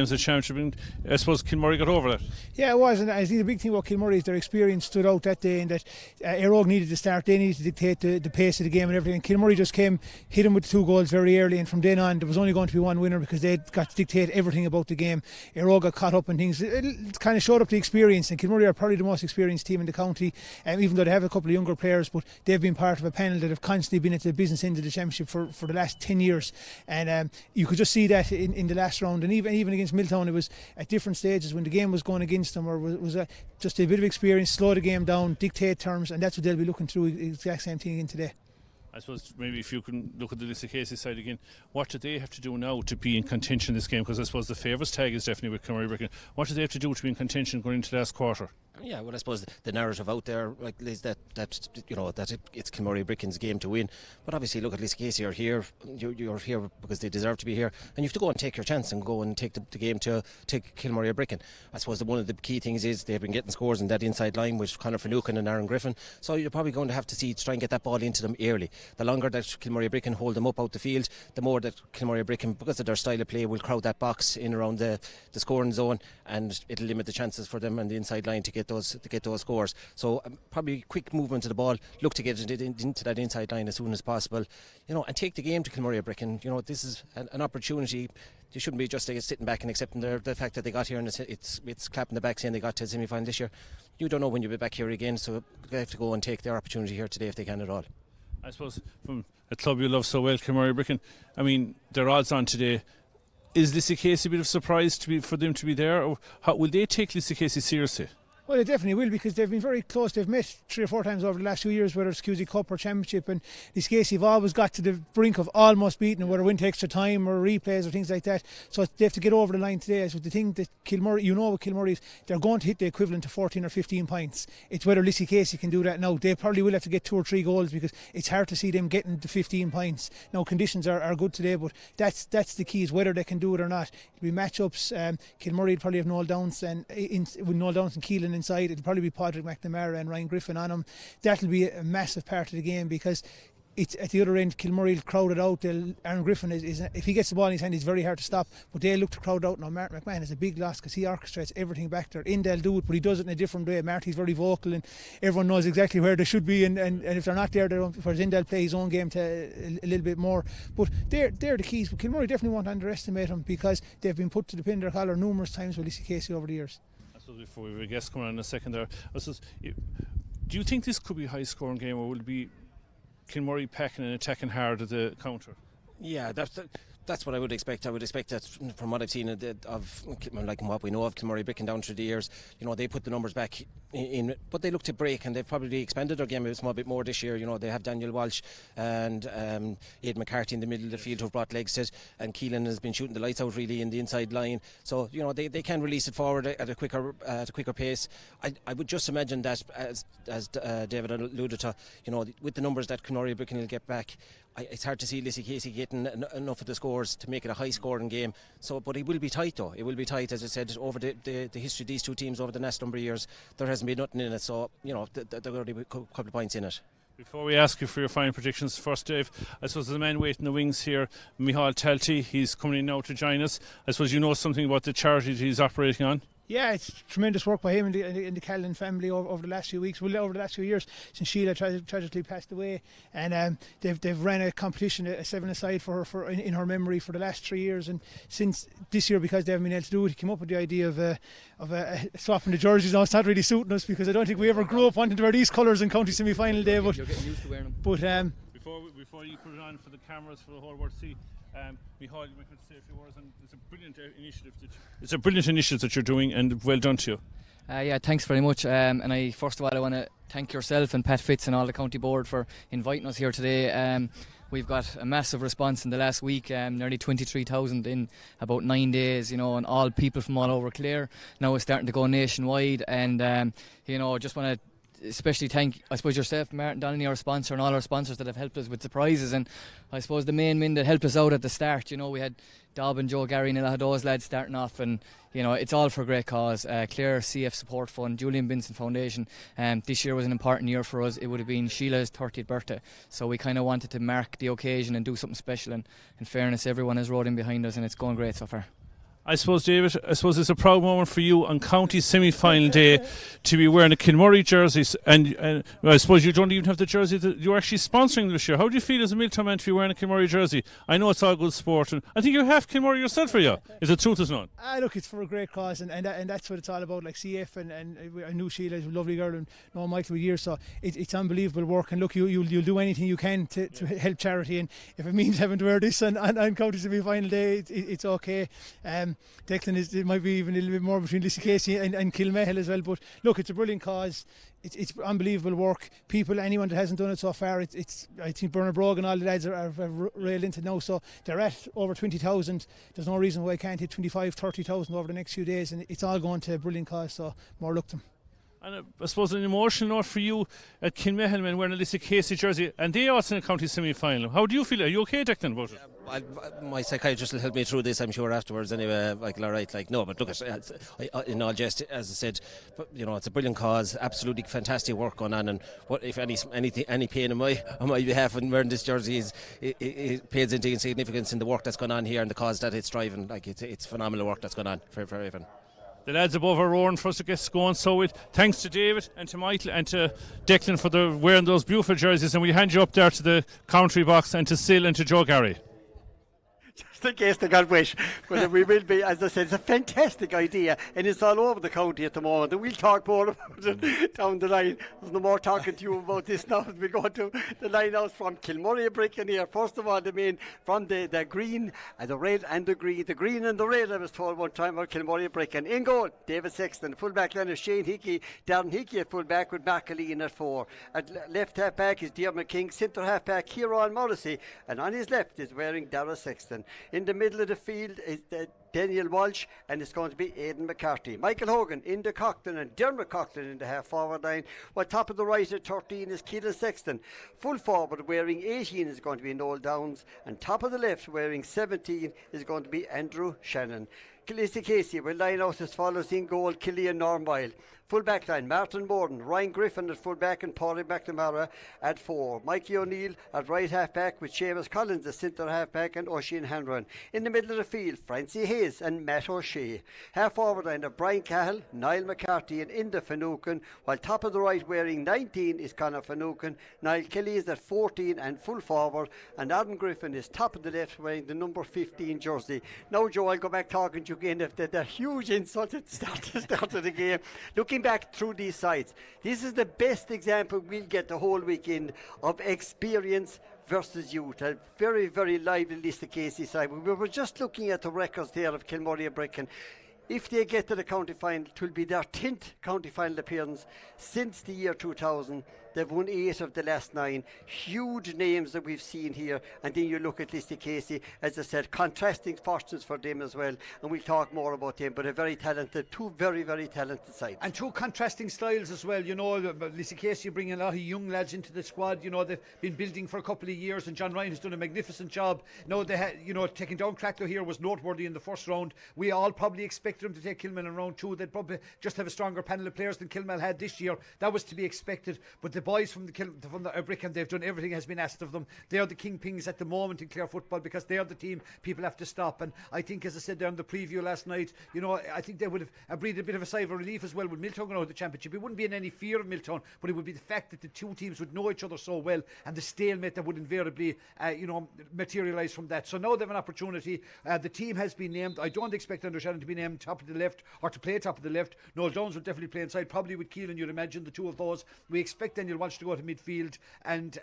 games of the championship, and I suppose Kilmurray got over that. Yeah, it was, and I think the big thing about Kilmurray is their experience stood out that day, and that Éire needed to start, they needed to dictate the pace of the game and everything. And Kilmurray just came, hit him with 2 goals very early, and from then on there was only going to be one winner because they got to dictate everything about the game. Éire got caught up in things. It kind of showed up the experience, and Kilmurray are probably the most experienced team in the county, even though they have a couple of younger players, but they've been part of a panel that have constantly been at the business end of the championship for the last 10 years, and you could just see that in the last round, and even against Milltown it was at different stages when the game was going against them, or was just a bit of experience, slow the game down, dictate terms, and that's what they'll be looking through, the exact same thing again today. I suppose maybe if you can look at the Lissycasey side again, what do they have to do now to be in contention in this game? Because I suppose the favourites tag is definitely with Kilmurray Brecon. What do they have to do to be in contention going into the last quarter? Yeah, well, I suppose the narrative out there is that it's Kilmurray Brecon's game to win. But obviously, look at Lissycasey are here. You're here because they deserve to be here, and you have to go and take your chance and go and take the game to take Kilmurray Brecon. I suppose one of the key things is they've been getting scores in that inside line with Conor Finucane and Aaron Griffin. So you're probably going to have to try and get that ball into them early. The longer that Kilmurray Brecon hold them up out the field, the more that Kilmurray Brecon, because of their style of play, will crowd that box in around the scoring zone, and it'll limit the chances for them on the inside line to get those scores. So probably quick movement of the ball, look to get it into that inside line as soon as possible, and take the game to Kilmurray Brecon. This is an opportunity. You shouldn't be just sitting back and accepting the fact that they got here, and it's clapping the back saying they got to the semi-final this year. You don't know when you'll be back here again, so they have to go and take their opportunity here today if they can at all. I suppose from a club you love so well, Kilmurray Brecon, I mean, their odds on today, is Lissycasey a bit of a surprise for them to be there, or will they take Lissycasey seriously? Well, they definitely will, because they've been very close. They've met 3 or 4 times over the last few years, whether it's QC Cup or Championship, and Lissycasey have always got to the brink of almost beating, whether it went to extra time or replays or things like that. So they have to get over the line today. So the thing that Kilmurray, with Kilmurray, they're going to hit the equivalent to 14 or 15 points. It's whether Lissycasey can do that now. They probably will have to get 2 or 3 goals, because it's hard to see them getting to 15 points. Now, conditions are good today, but that's the key, is whether they can do it or not. It'll be matchups. Kilmurray will probably have Noel Downs and Keelan inside. It'll probably be Padraig McNamara and Ryan Griffin on him. That'll be a massive part of the game, because it's at the other end. Kilmurray will crowd it out. Aaron Griffin is if he gets the ball in his hand, he's very hard to stop, but they'll look to crowd out. Now Martin McMahon is a big loss, because he orchestrates everything back there. They'll do it, but he does it in a different way. Marty's very vocal, and everyone knows exactly where they should be, and if they're not there, whereas they'll play his own game to a little bit more. But they're the keys. But Kilmurray definitely won't underestimate him, because they've been put to the pin of their collar numerous times with Lissycasey over the years. Before we have a guest coming on in a second there, do you think this could be a high scoring game, or will it be Kilmurray packing and attacking hard at the counter? Yeah, that's what I would expect. I would expect that from what I've seen of what we know of Kilmurray Brecon down through the years. They put the numbers back in, but they look to break, and they've probably expanded their game a small bit more this year. They have Daniel Walsh and Aidan McCarthy in the middle of the field who've brought legs to it, and Keelan has been shooting the lights out really in the inside line. So they can release it forward at a quicker pace. I would just imagine that, as David alluded to, with the numbers that Kilmurray Brecon will get back, it's hard to see Lissycasey getting enough of the scores to make it a high scoring game. But it will be tight, though. It will be tight, as I said, over the history of these two teams over the last number of years. There hasn't been nothing in it, so there are going to be a couple of points in it. Before we ask you for your final predictions, first, Dave, I suppose the man waiting in the wings here, Micheál Talty, he's coming in now to join us. I suppose you know something about the charity he's operating on? Yeah, it's tremendous work by him and the Callan family over the last few weeks, over the last few years, since Sheila tragically passed away, and they've ran a competition, a 7-a-side for her in her memory for the last 3 years, and since this year, because they haven't been able to do it, he came up with the idea of swapping the jerseys. Now, it's not really suiting us, because I don't think we ever grew up wanting to wear these colours in county semi-final day. But you're getting used to wearing them. But before you put it on for the cameras for the whole world to see, Micheál, you might have to say a few words, and it's a brilliant initiative that you're doing, and well done to you. Yeah, thanks very much. And I want to thank yourself and Pat Fitz and all the county board for inviting us here today. We've got a massive response in the last week, nearly 23,000 in about 9 days, and all people from all over Clare. Now it's starting to go nationwide, and just want to especially thank, I suppose, yourself, Martin Donnelly, our sponsor, and all our sponsors that have helped us with the prizes. And I suppose the main men that helped us out at the start, we had Dob and Joe Gary and a lot of those lads starting off, and it's all for a great cause. Clare CF Support Fund, Julian Benson Foundation. This year was an important year for us. It would have been Sheila's 30th birthday, so we kind of wanted to mark the occasion and do something special, and in fairness, everyone has rowed in behind us, and it's going great so far. I suppose, David, it's a proud moment for you on county semi-final day to be wearing a Kilmurray jersey, and I suppose you don't even have the jersey that you're actually sponsoring this year. How do you feel as a Milltown man to be wearing a Kilmurray jersey? I know it's all good sport, and I think you're half Kilmurray yourself, for you. Is the truth is none? Look, it's for a great cause, and that's what it's all about. Like CF and I knew Sheila's a lovely girl, and know Michael for years, so it's unbelievable work. And look, you'll do anything you can to help charity, and if it means having to wear this on county semi-final day, it's okay. Declan it might be even a little bit more between Lissycasey and Kilmehel as well, but look, it's a brilliant cause. It's unbelievable work. Anyone that hasn't done it so far, I think Bernard Brogue and all the lads are railed into now, so they're at over 20,000. There's no reason why I can't hit 25, 30,000 over the next few days, and it's all going to a brilliant cause, so more luck to them. And I suppose an emotional note for you at Kilmehel men wearing a Lissycasey jersey, and they also in a county semi-final. How do you feel? Are you okay, Declan, about it? My psychiatrist will help me through this, I'm sure, afterwards. Anyway, Michael, all right. No, but look, in all jest, as I said, it's a brilliant cause, absolutely fantastic work going on. And what if any pain on my behalf when wearing this jersey it pays into insignificance in the work that's going on here and the cause that it's driving. Like it's phenomenal work that's going on for everyone. The lads above are roaring for us to get going. So thanks to David and to Michael and to Declan for wearing those beautiful jerseys, and we hand you up there to the commentary box, and to Sil and to Joe Gary. Just in case they got wish, but we will be, as I said, it's a fantastic idea, and it's all over the county at the moment, and we'll talk more about it down the line. There's no more talking to you about this now as we go to the line out from Kilmurray Bricken here. First of all, from the green and the red and the green and the red, I was told one time about Kilmurray Bricken. In goal, David Sexton. Full back line is Shane Hickey, Darren Hickey at full back with Macalean at 4. At left half back is Diarmaid King, centre half back Kieran Morrissey, and on his left is wearing Dara Sexton. In the middle of the field is Daniel Walsh, and it's going to be Aidan McCarthy. Michael Hogan in the Coughlin and Dermot Coughlin in the half forward line. While top of the right at 13 is Keelan Sexton. Full forward wearing 18 is going to be Noel Downs, and top of the left wearing 17 is going to be Andrew Shannon. Lissycasey will line out as follows: in goal, Killian Normile. Full back line, Martin Borden, Ryan Griffin at full back, and Paulie McNamara at 4. Mikey O'Neill at right half back with Seamus Collins at centre half back, and Oisin Hanron. In the middle of the field, Francie Hayes and Matt O'Shea. Half forward line of Brian Cahill, Niall McCarthy and Inda Finucane, while top of the right wearing 19 is Conor Finucane. Niall Kelly is at 14 and full forward, and Adam Griffin is top of the left wearing the number 15 jersey. Now, Joe, I'll go back talking to you again of the huge insult at the start of the game. Looking back through these sides, this is the best example we'll get the whole weekend of experience versus youth. A very, very lively Lissycasey side. We were just looking at the records there of Kilmurray Bricken. If they get to the county final, it will be their 10th county final appearance since the year 2000. They've won 8 of the last 9. Huge names that we've seen here. And then you look at Lissycasey, as I said, contrasting fortunes for them as well. And we'll talk more about them. But a very talented, two very, very talented sides. And two contrasting styles as well. Lissycasey bringing a lot of young lads into the squad. They've been building for a couple of years, and John Ryan has done a magnificent job. They had, taking down Cracklow here was noteworthy in the first round. We all probably expected them to take Kilmel in round 2. They'd probably just have a stronger panel of players than Kilmel had this year. That was to be expected. But the boys from the Bricken, they've done everything has been asked of them. They are the kingpins at the moment in Clare football, because they are the team people have to stop. And I think, as I said there in the preview last night, I think they would have breathed a bit of a sigh of relief as well with Milltown going out of the championship. It wouldn't be in any fear of Milltown, but it would be the fact that the two teams would know each other so well, and the stalemate that would invariably materialise from that. So now they have an opportunity. The team has been named. I don't expect Andrew Shannon to be named top of the left, or to play top of the left. Noel Jones will definitely play inside, probably with Keelan, you'd imagine, the two of those. We expect Daniel Walsh to go to midfield, and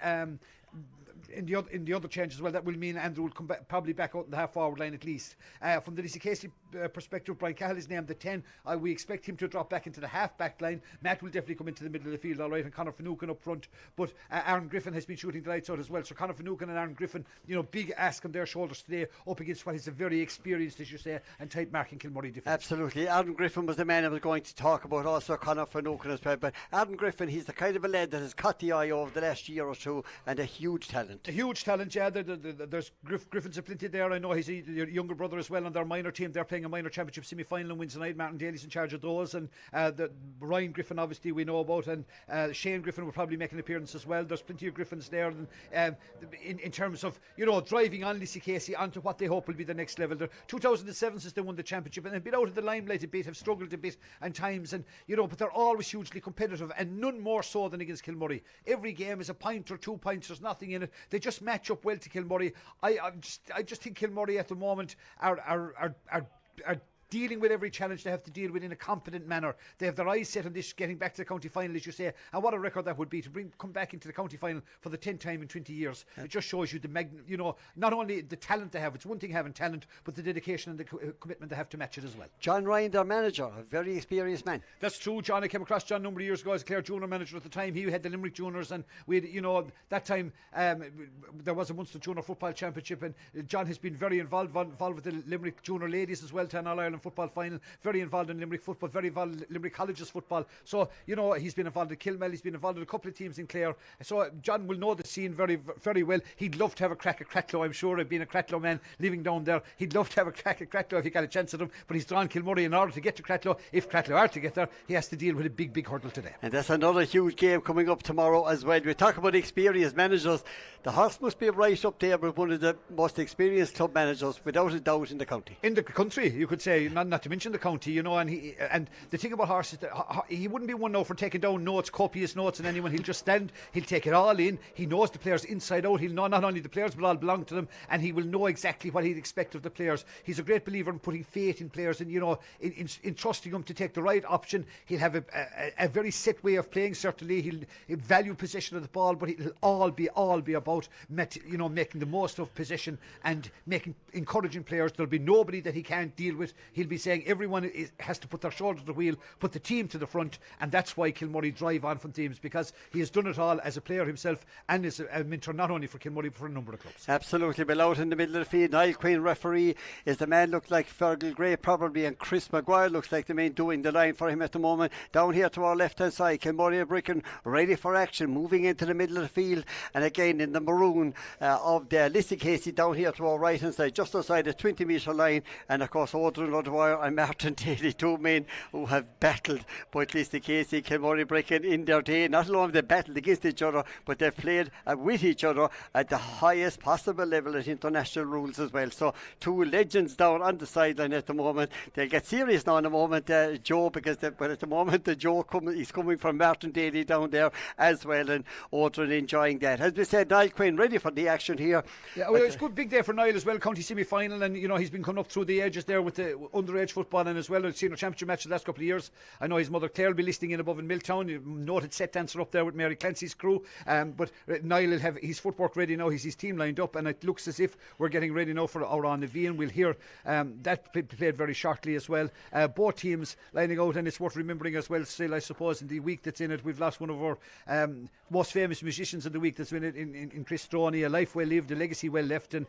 in the other change as well, that will mean Andrew will come probably back out in the half forward line at least. From the Lissycasey perspective, Brian Cahill is named the 10. We expect him to drop back into the half back line. Matt will definitely come into the middle of the field, all right, and Conor Finucane up front. But Aaron Griffin has been shooting the lights out as well. So Conor Finucane and Aaron Griffin, big ask on their shoulders today, up against what is a very experienced, as you say, and tight marking Kilmurray defence. Absolutely. Aaron Griffin was the man I was going to talk about, also Conor Finucane as well. But Aaron Griffin, he's the kind of a lad that has caught the eye over the last year or two, and a huge talent. A huge talent, yeah. There's Griffin's a plenty there. I know he's a younger brother as well on their minor team. They're playing a minor championship semi-final on Wednesday night. Martin Daly's in charge of those, and Ryan Griffin obviously we know about, and Shane Griffin will probably make an appearance as well. There's plenty of Griffins there, and in terms of driving on Lissycasey onto what they hope will be the next level. 2007 since they won the championship, and they've been out of the limelight a bit, have struggled a bit at times, and but they're always hugely competitive, and none more so than against Kilmurray. Every game is a point or 2 points. There's nothing in it. They just match up well to Kilmurray. I just think Kilmurray at the moment are dealing with every challenge they have to deal with in a competent manner. They have their eyes set on this, getting back to the county final, as you say, and what a record that would be to come back into the county final for the 10th time in 20 years. It just shows you not only the talent they have. It's one thing having talent, but the dedication and the commitment they have to match it as well. John Ryan, their manager, a very experienced man. That's true, John. I came across John a number of years ago as a Clare junior manager at the time. He had the Limerick juniors, and we had, that time there was a Munster Junior Football Championship, and John has been very involved with the Limerick junior ladies as well, to an All-Ireland football final. Very involved in Limerick football, very involved in Limerick Colleges football. So, he's been involved in Kilmel, he's been involved in a couple of teams in Clare. So, John will know the scene very, very well. He'd love to have a crack at Cracklow, I'm sure, being a Cracklow man living down there. He'd love to have a crack at Cracklow if he got a chance at him, but he's drawn Kilmurray in order to get to Cracklow. If Cracklow are to get there, he has to deal with a big, big hurdle today. And that's another huge game coming up tomorrow as well. We talk about experienced managers. The Horse must be right up there with one of the most experienced club managers, without a doubt, in the county. In the country, you could say, not to mention the county, and the thing about Horse is that he wouldn't be one now for taking down notes, copious notes, and anyone. He'll just stand, he'll take it all in. He knows the players inside out. He'll know not only the players, but all belong to them, and he will know exactly what he'd expect of the players. He's a great believer in putting faith in players, and in trusting them to take the right option. He'll have a very set way of playing. Certainly, he'll value possession of the ball, but it'll all be about making the most of possession and encouraging players. There'll be nobody that he can't deal with. He'll be saying everyone has to put their shoulder to the wheel, put the team to the front, and that's why Kilmurray drive on from teams, because he has done it all as a player himself and as a mentor, not only for Kilmurray but for a number of clubs. Absolutely. Well, out in the middle of the field, Niall Quinn, referee, is the man. Looks like Fergal Gray probably, and Chris Maguire looks like the man doing the line for him at the moment. Down here to our left hand side, Kilmurray Bricken ready for action, moving into the middle of the field, and again in the maroon of the Lissycasey down here to our right hand side, just outside the 20 metre line, and of course Audrey O'Dwyer and Martin Daly, two men who have battled both Lissycasey, Kilmurray Bricken in their day. Not alone have they battled against each other, but they've played with each other at the highest possible level at international rules as well. So two legends down on the sideline at the moment. They'll get serious now in a moment, Joe, but at the moment the Joe he's coming from Martin Daly down there as well, and Audrey enjoying that. As we said, Niall Quinn ready for the action here. Yeah, well, it's a good big day for Niall as well. County semi-final, and he's been coming up through the edges there with the underage football, and as well as senior championship match the last couple of years. I know his mother Clare will be listening in above in Milltown. Noted set dancer up there with Mary Clancy's crew. But Niall will have his footwork ready now. He's his team lined up, and it looks as if we're getting ready now for our on the V, and we'll hear that played very shortly as well. Both teams lining out, and it's worth remembering as well still, I suppose, in the week that's in it, we've lost one of our most famous musicians in the week that's in it, in Chris Stroney. A life well lived, a legacy well left, and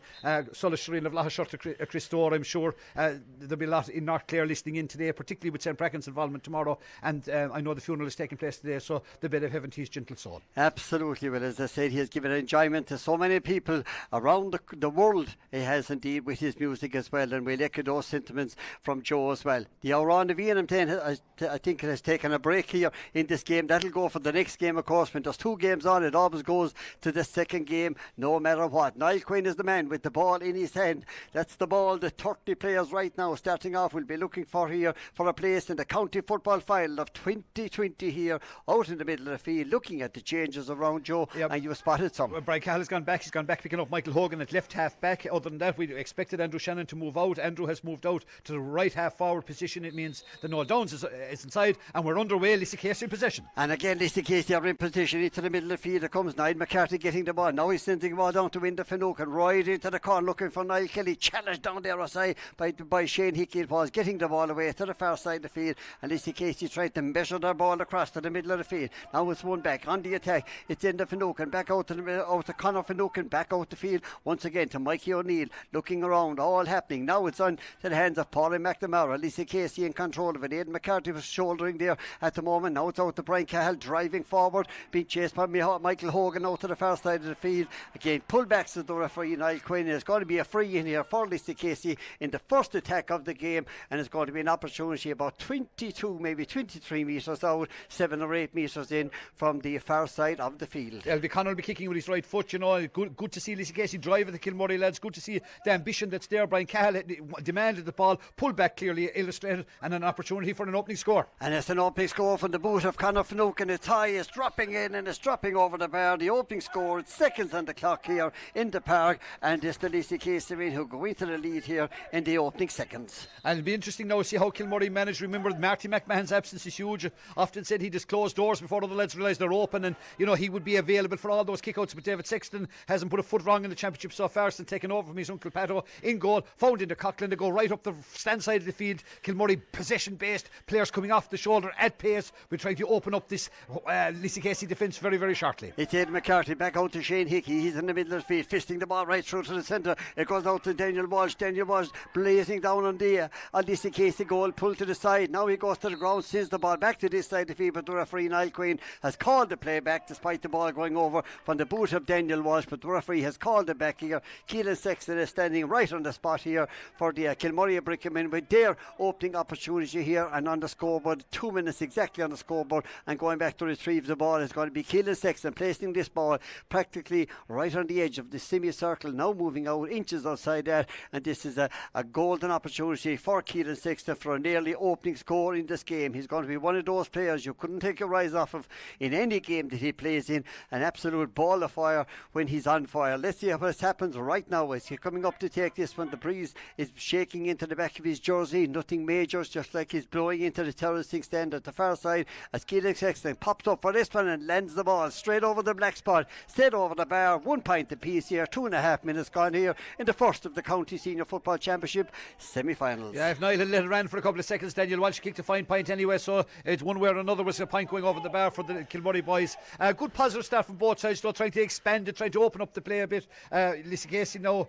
Solis Shrine of Lahashart to Chris Store. I'm sure there'll be a lot in North Clare listening in today, particularly with St. Bracken's involvement tomorrow, and I know the funeral is taking place today, so the bed of heaven to his gentle soul. Absolutely. Well, as I said, he has given enjoyment to so many people around the world. He has indeed, with his music as well, and we'll echo those sentiments from Joe as well. The hour on the VM10, I think it has taken a break here in this game. That'll go for the next game, of course. When there's two games on, it always goes to the second game, no matter what. Niall Quinn is the man with the ball in his hand. That's the ball the 30 players right now starting off will be looking for here for a place in the county football final of 2020 here out in the middle of the field, looking at the changes around Joe. Yep. And you spotted some. Well, Brian Cahill has gone back. He's gone back picking up Michael Hogan at left half back. Other than that, we expected Andrew Shannon to move out. Andrew has moved out to the right half forward position. It means the Noel Downs is inside, and we're underway. Lissycasey in possession. And again, Lissycasey are in position into the middle of the field. There comes Niall McCarthy getting the ball. Now he's sending the ball down to Winda Finook and right into the corner looking for Niall Kelly. Challenged down there aside by Shane Hickey. Hickey it was, getting the ball away to the far side of the field, and Lissycasey tried to measure their ball across to the middle of the field. Now it's one back on the attack. It's in the Finucane, back out to Conor Finucane, back out the field once again to Mikey O'Neill, looking around, all happening. Now it's on to the hands of Paulie McNamara. Lissycasey in control of it. Aidan McCarthy was shouldering there at the moment. Now it's out to Brian Cahill, driving forward, being chased by Michael Hogan out to the far side of the field. Again, pullbacks as the referee, Niall Quinn. There's going to be a free in here for Lissycasey in the first attack of the game, and it's going to be an opportunity about 22, maybe 23 metres out, 7 or 8 metres in from the far side of the field. Conor will be kicking with his right foot, you know. Good to see Lissycasey drive at the Kilmurray lads. Good to see the ambition that's there. Brian Cahill demanded the ball, pulled back clearly illustrated, and an opportunity for an opening score. And it's an opening score from the boot of Conor Finucane. It's high, it's dropping in, and it's dropping over the bar. The opening score, it's seconds on the clock here in the park, and it's the Lissycasey who go into the lead here in the opening seconds. And it'll be interesting now to see how Kilmurray manage. Remember, Marty McMahon's absence is huge. Often said he just closed doors before other lads realise they're open, and you know he would be available for all those kickouts. But David Sexton hasn't put a foot wrong in the championship so far, since taking over from his uncle Pato in goal. Found into Coughlin to go right up the stand side of the field. Kilmurray possession based, players coming off the shoulder at pace. We're trying to open up this Lissycasey defence very, very shortly. It's Aidan McCarthy back out to Shane Hickey. He's in the middle of the field, fisting the ball right through to the centre. It goes out to Daniel Walsh. Daniel Walsh blazing down on the Lissycasey goal, pulled to the side. Now he goes to the ground, sends the ball back to this side of the field, but the referee Niall Quinn has called the play back despite the ball going over from the boot of Daniel Walsh, but the referee has called it back here. Keelan Sexton is standing right on the spot here for the Kilmurray Brickman with their opening opportunity here, and on the scoreboard 2 minutes exactly on the scoreboard, and going back to retrieve the ball is going to be Keelan Sexton, placing this ball practically right on the edge of the semicircle, now moving out inches outside that, and this is a golden opportunity for Keelan Sexton for an early opening score in this game. He's going to be one of those players you couldn't take your eyes off of in any game that he plays in, an absolute ball of fire when he's on fire. Let's see what happens right now as he's coming up to take this one. The breeze is shaking into the back of his jersey, nothing major, just like he's blowing into the terracing stand at the far side as Keelan Sexton pops up for this one and lands the ball straight over the black spot, straight over the bar. 1 point apiece here, 2.5 minutes gone here in the first of the County Senior Football Championship semi-finals. Yeah, if Niall had let it ran for a couple of seconds, Daniel Walsh kicked a fine point anyway, so it's one way or another was a point going over the bar for the Kilmurray boys. Good positive start from both sides though, trying to expand it, trying to open up the play a bit. Lissycasey now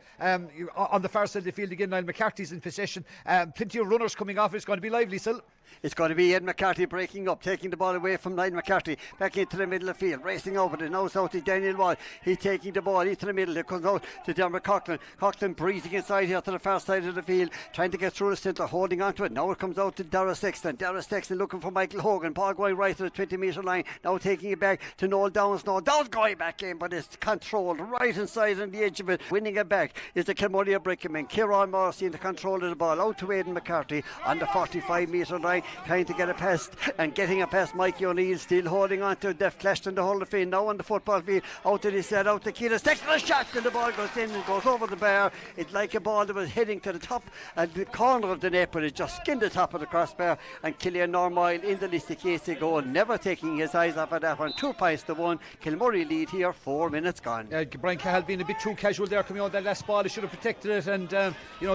on the far side of the field again. Niall McCarthy's in possession, plenty of runners coming off. It's going to be lively still. It's going to be Ed McCarthy breaking up, taking the ball away from Niall McCarthy, back into the middle of the field, racing over it. Now it's out to Daniel Wall. He's taking the ball into the middle. It comes out to Dermot Coughlin. Coughlin breezing inside here to the far side of the field, trying to get through the centre, holding on to it. Now it comes out to Darragh Sexton. Darragh Sexton looking for Michael Hogan. Ball going right to the 20-metre line. Now taking it back to Noel Downs. Noel Downs going back in, but it's controlled right inside on the edge of it. Winning it back is the Kilmurray Brickman. Kieran Morrissey in the control of the ball. Out to Aidan McCarthy on the 45-metre line, trying to get a pass and getting a pass. Mikey O'Neill still holding on to it. They've clashed in the whole of the field. Now on the football field, out to this side, out to Keelan Sexton. A shot and the ball goes in and goes over the bar. It's like a ball that was heading to the top and the corner of the net, but it just skinned the top of the crossbar. And Killian Normoyle in the Lissycasey goal, never taking his eyes off of that one. 2 points to 1. Kilmurray lead here, 4 minutes gone. Brian Cahill being a bit too casual there coming on that last ball. He should have protected it and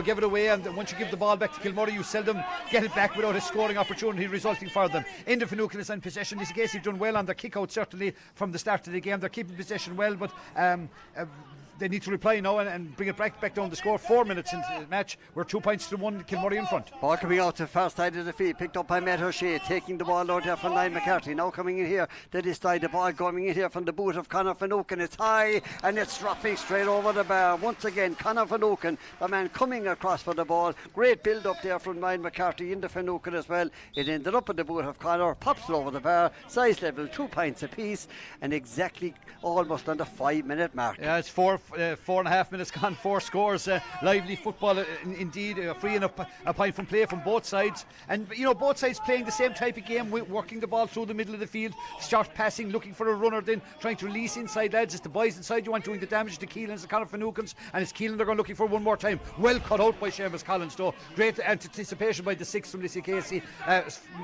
give it away. And once you give the ball back to Kilmurray, you seldom get it back without a scoring opportunity resulting for them. In the Finucane is in possession. Lissycasey have done well on their kick out certainly from the start of the game. They're keeping possession well, but they need to reply now and bring it back down the score. 4 minutes into the match. We're 2 points to 1, Kilmurray in front. Ball coming out to the far side of the field, picked up by Matt O'Shea, taking the ball out there from Niall McCarthy. Now coming in here to this side, the ball coming in here from the boot of Conor Finucane. It's high and it's dropping straight over the bar. Once again, Conor Finucane, the man coming across for the ball. Great build up there from Niall McCarthy in the Finucane as well. It ended up at the boot of Conor, pops it over the bar, size level 2 points apiece, and exactly almost on the 5 minute mark. Yeah, it's 4.5 minutes gone, 4 scores. Lively football indeed. Free enough a point from play from both sides, and both sides playing the same type of game, working the ball through the middle of the field, start passing, looking for a runner, then trying to release inside lads. It's the boys inside you want doing the damage to Keelan's, the Conor Finucane's, and it's Keelan they're going looking for one more time. Well cut out by Seamus Collins though. Great anticipation by the 6 from Lissycasey.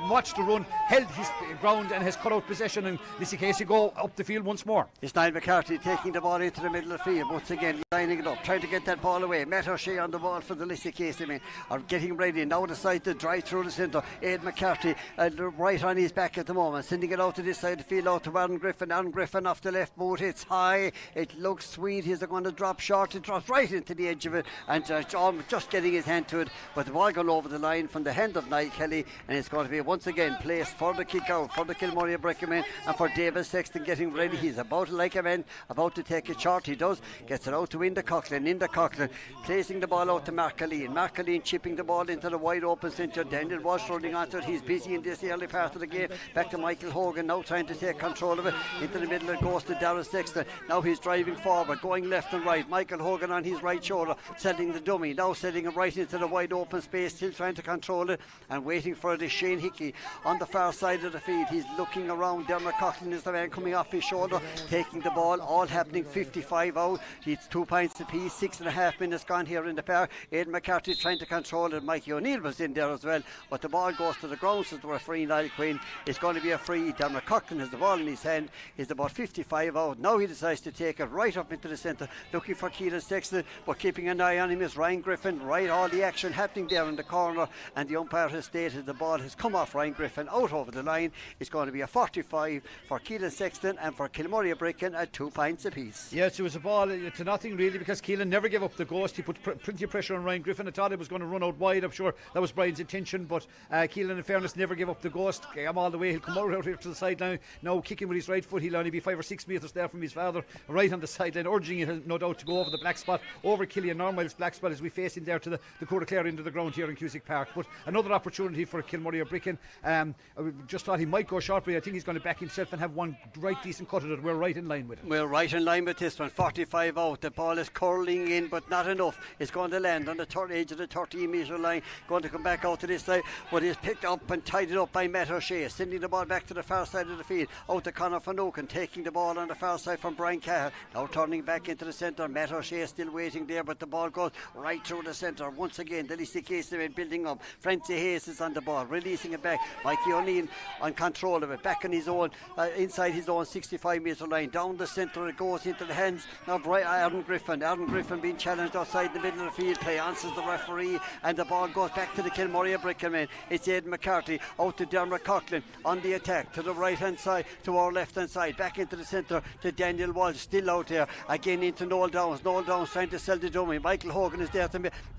Watched the run, held his ground and has cut out possession, and Lissycasey go up the field once more. It's Niall McCarthy taking the ball into the middle of the field, once again lining it up, trying to get that ball away. Matt O'Shea on the ball for the Lissycasey men are getting ready now to side to drive through the centre. Ed McCarthy right on his back at the moment, sending it out to this side of the field, out to Aaron Griffin. Aaron Griffin off the left boot, it's high, it looks sweet. He's going to drop short, it drops right into the edge of it, and just getting his hand to it, but the ball gone over the line from the hand of Niall Kelly, and it's going to be once again placed for the kick out for the Kilmurray Brecon men and for David Sexton getting ready. He's about like a man about to take it short. He does, gets it out to Inda Coughlin, placing the ball out to Mark Aline chipping the ball into the wide open centre. Daniel Walsh running onto it. He's busy in this early part of the game. Back to Michael Hogan now trying to take control of it. Into the middle it goes to Darrell Sexton. Now he's driving forward, going left and right. Michael Hogan on his right shoulder, setting the dummy, now setting it right into the wide open space, still trying to control it and waiting for the Shane Hickey on the far side of the field. He's looking around. Dermot Coughlin is the man coming off his shoulder, taking the ball, all happening 55 out. It's 2 points apiece, 6.5 minutes gone here in the pair. Aidan McCarthy trying to control it. Mikey O'Neill was in there as well, but the ball goes to the ground, so the referee Niall Quinn. It's going to be a free. Dermot Coughlin has the ball in his hand. He's about 55 out. Now he decides to take it right up into the centre, looking for Keelan Sexton, but keeping an eye on him is Ryan Griffin. Right, all the action happening there in the corner, and the umpire has stated the ball has come off Ryan Griffin out over the line. It's going to be a 45 for Keelan Sexton and for Kilmurray Brecon at 2 points apiece. Yes, it was a ball to nothing really, because Keelan never gave up the ghost. He put plenty of pressure on Ryan Griffin. I thought it was going to run out wide. I'm sure that was Brian's intention, but Keelan in fairness never gave up the ghost. Came all the way. He'll come out here to the sideline now, kicking with his right foot. He'll only be 5 or 6 metres there from his father, right on the sideline, urging him no doubt to go over the black spot, over Killian Normile's black spot as we face in there to the Court of Clare into the ground here in Cusick Park. But another opportunity for Kilmurray Brecon. I just thought he might go short, but I think he's going to back himself and have one right decent cut at it. We're right in line with it. We're right in line with this one. 45 out. The ball is curling in, but not enough. It's going to land on the edge of the 13-metre line. Going to come back out to this side, but it's picked up and tied it up by Matt O'Shea, sending the ball back to the far side of the field. Out to Conor Finucane, taking the ball on the far side from Brian Cahill. Now turning back into the centre. Matt O'Shea still waiting there, but the ball goes right through the centre. Once again, the Lissycasey building up. Francie Hayes is on the ball, releasing it back. Mikey O'Neill on control of it, back on his own, inside his own 65-metre line. Down the centre it goes into the hands of Aaron Griffin. Aaron Griffin being challenged outside the middle of the field. Play answers the referee, and the ball goes back to the Kilmurray Brecon men. It's Aidan McCarthy out to Dermot Coughlin on the attack to the right hand side, to our left hand side, back into the centre to Daniel Walsh, still out there again into Noel Downs. Noel Downs trying to sell the dummy. Michael Hogan is there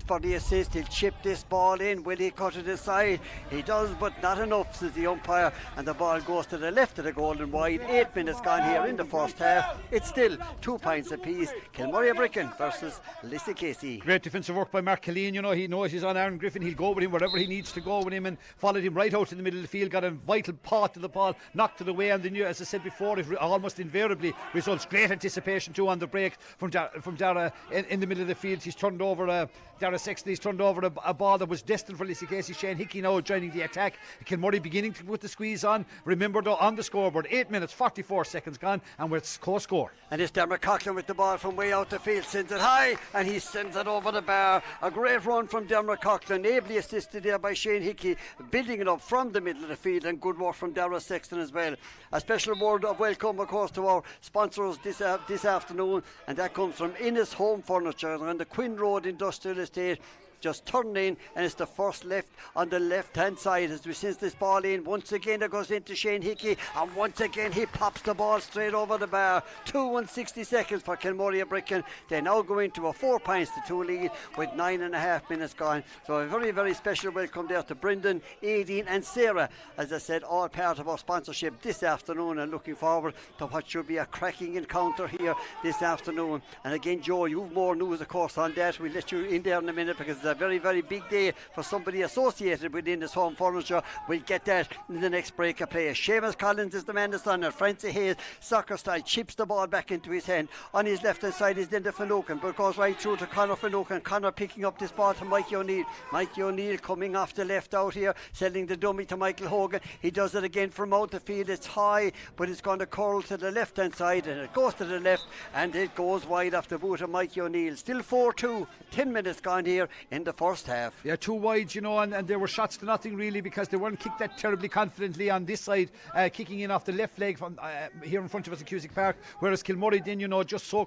for the assist. He'll chip this ball in. Will he cut it aside? He does, but not enough, says the umpire, and the ball goes to the left of the goal and wide. 8 minutes gone here in the first half. It's still 2 points apiece. Kilmurray Brecon versus Lissycasey. Great defensive work by Mark Killeen. You know, he knows he's on Aaron Griffin. He'll go with him wherever he needs to go with him, and followed him right out in the middle of the field. Got a vital path to the ball, knocked it away, and then, as I said before, it almost invariably results. Great anticipation too on the break from Dara in the middle of the field. He's turned over Dara Sexton. He's turned over a ball that was destined for Lissycasey. Shane Hickey now joining the attack. Kilmurray beginning to put the squeeze on. Remember though, on the scoreboard, 8 minutes 44 seconds gone, and we're co-score. And it's Dermot Coughlin with the ball from way out the field, sends it high, and he sends it over the bar. A great run from Dermot Coughlin, ably assisted there by Shane Hickey, building it up from the middle of the field, and good work from Dara Sexton as well. A special word of welcome, of course, to our sponsors this afternoon, and that comes from Innes Home Furniture on the Quinn Road Industrial Estate. Just turn in, and it's the first left on the left hand side as we send this ball in. Once again it goes into Shane Hickey, and once again he pops the ball straight over the bar. 2 and 60 seconds for Kilmurray Brecon. They now go into a 4 points to 2 lead with 9.5 minutes gone. So a very, very special welcome there to Brendan, Aideen and Sarah, as I said, all part of our sponsorship this afternoon, and looking forward to what should be a cracking encounter here this afternoon. And again, Joe, you've more news of course on that. We'll let you in there in a minute, because a very, very big day for somebody associated with Innes Home Furniture. We'll get that in the next break of play. Seamus Collins is the man that's on it. Francie Hayes, soccer style, chips the ball back into his hand. On his left hand side is Linda Finucane, but goes right through to Conor Finucane. Conor picking up this ball to Mikey O'Neill. Mikey O'Neill coming off the left out here, selling the dummy to Michael Hogan. He does it again from out the field. It's high, but it's going to curl to the left hand side, and it goes to the left, and it goes wide off the boot of Mikey O'Neill. Still 4-2, 10 minutes gone here in in the first half. Yeah, 2 wide, you know, and there were shots to nothing really, because they weren't kicked that terribly confidently on this side, kicking in off the left leg from here in front of us at Cusick Park, whereas Kilmurray then, you know, just so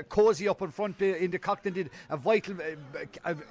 cosy up in front in the Cockton, did a vital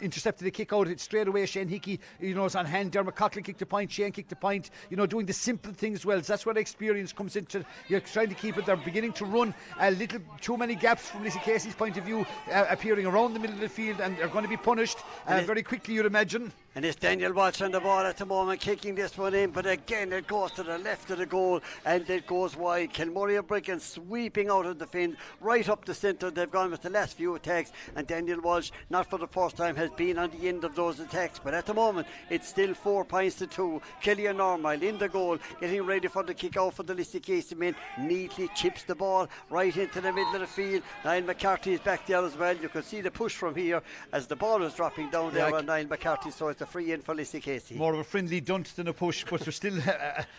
intercepted the kick out it straight away. Shane Hickey, you know, is on hand. Dermot Coughlin kicked the point, Shane kicked the point, you know, doing the simple things well. That's where the experience comes into. You're trying to keep it. They're beginning to run a little too many gaps from Lissycasey's point of view, appearing around the middle of the field, and they're going to be punished very quickly, you'd imagine. And it's Daniel Walsh on the ball at the moment, kicking this one in, but again it goes to the left of the goal and it goes wide. Kilmurray Bricken sweeping out of the fin right up the centre. They've gone with the last few attacks, and Daniel Walsh, not for the first time, has been on the end of those attacks, but at the moment it's still 4 points to 2. Killian Normal in the goal, getting ready for the kick out for the Lissycasey men, neatly chips the ball right into the middle of the field. Niall McCarthy is back there as well. You can see the push from here as the ball was dropping down there on Niall McCarthy, so it's a free in for Lissycasey. More of a friendly dunt than a push, but there's still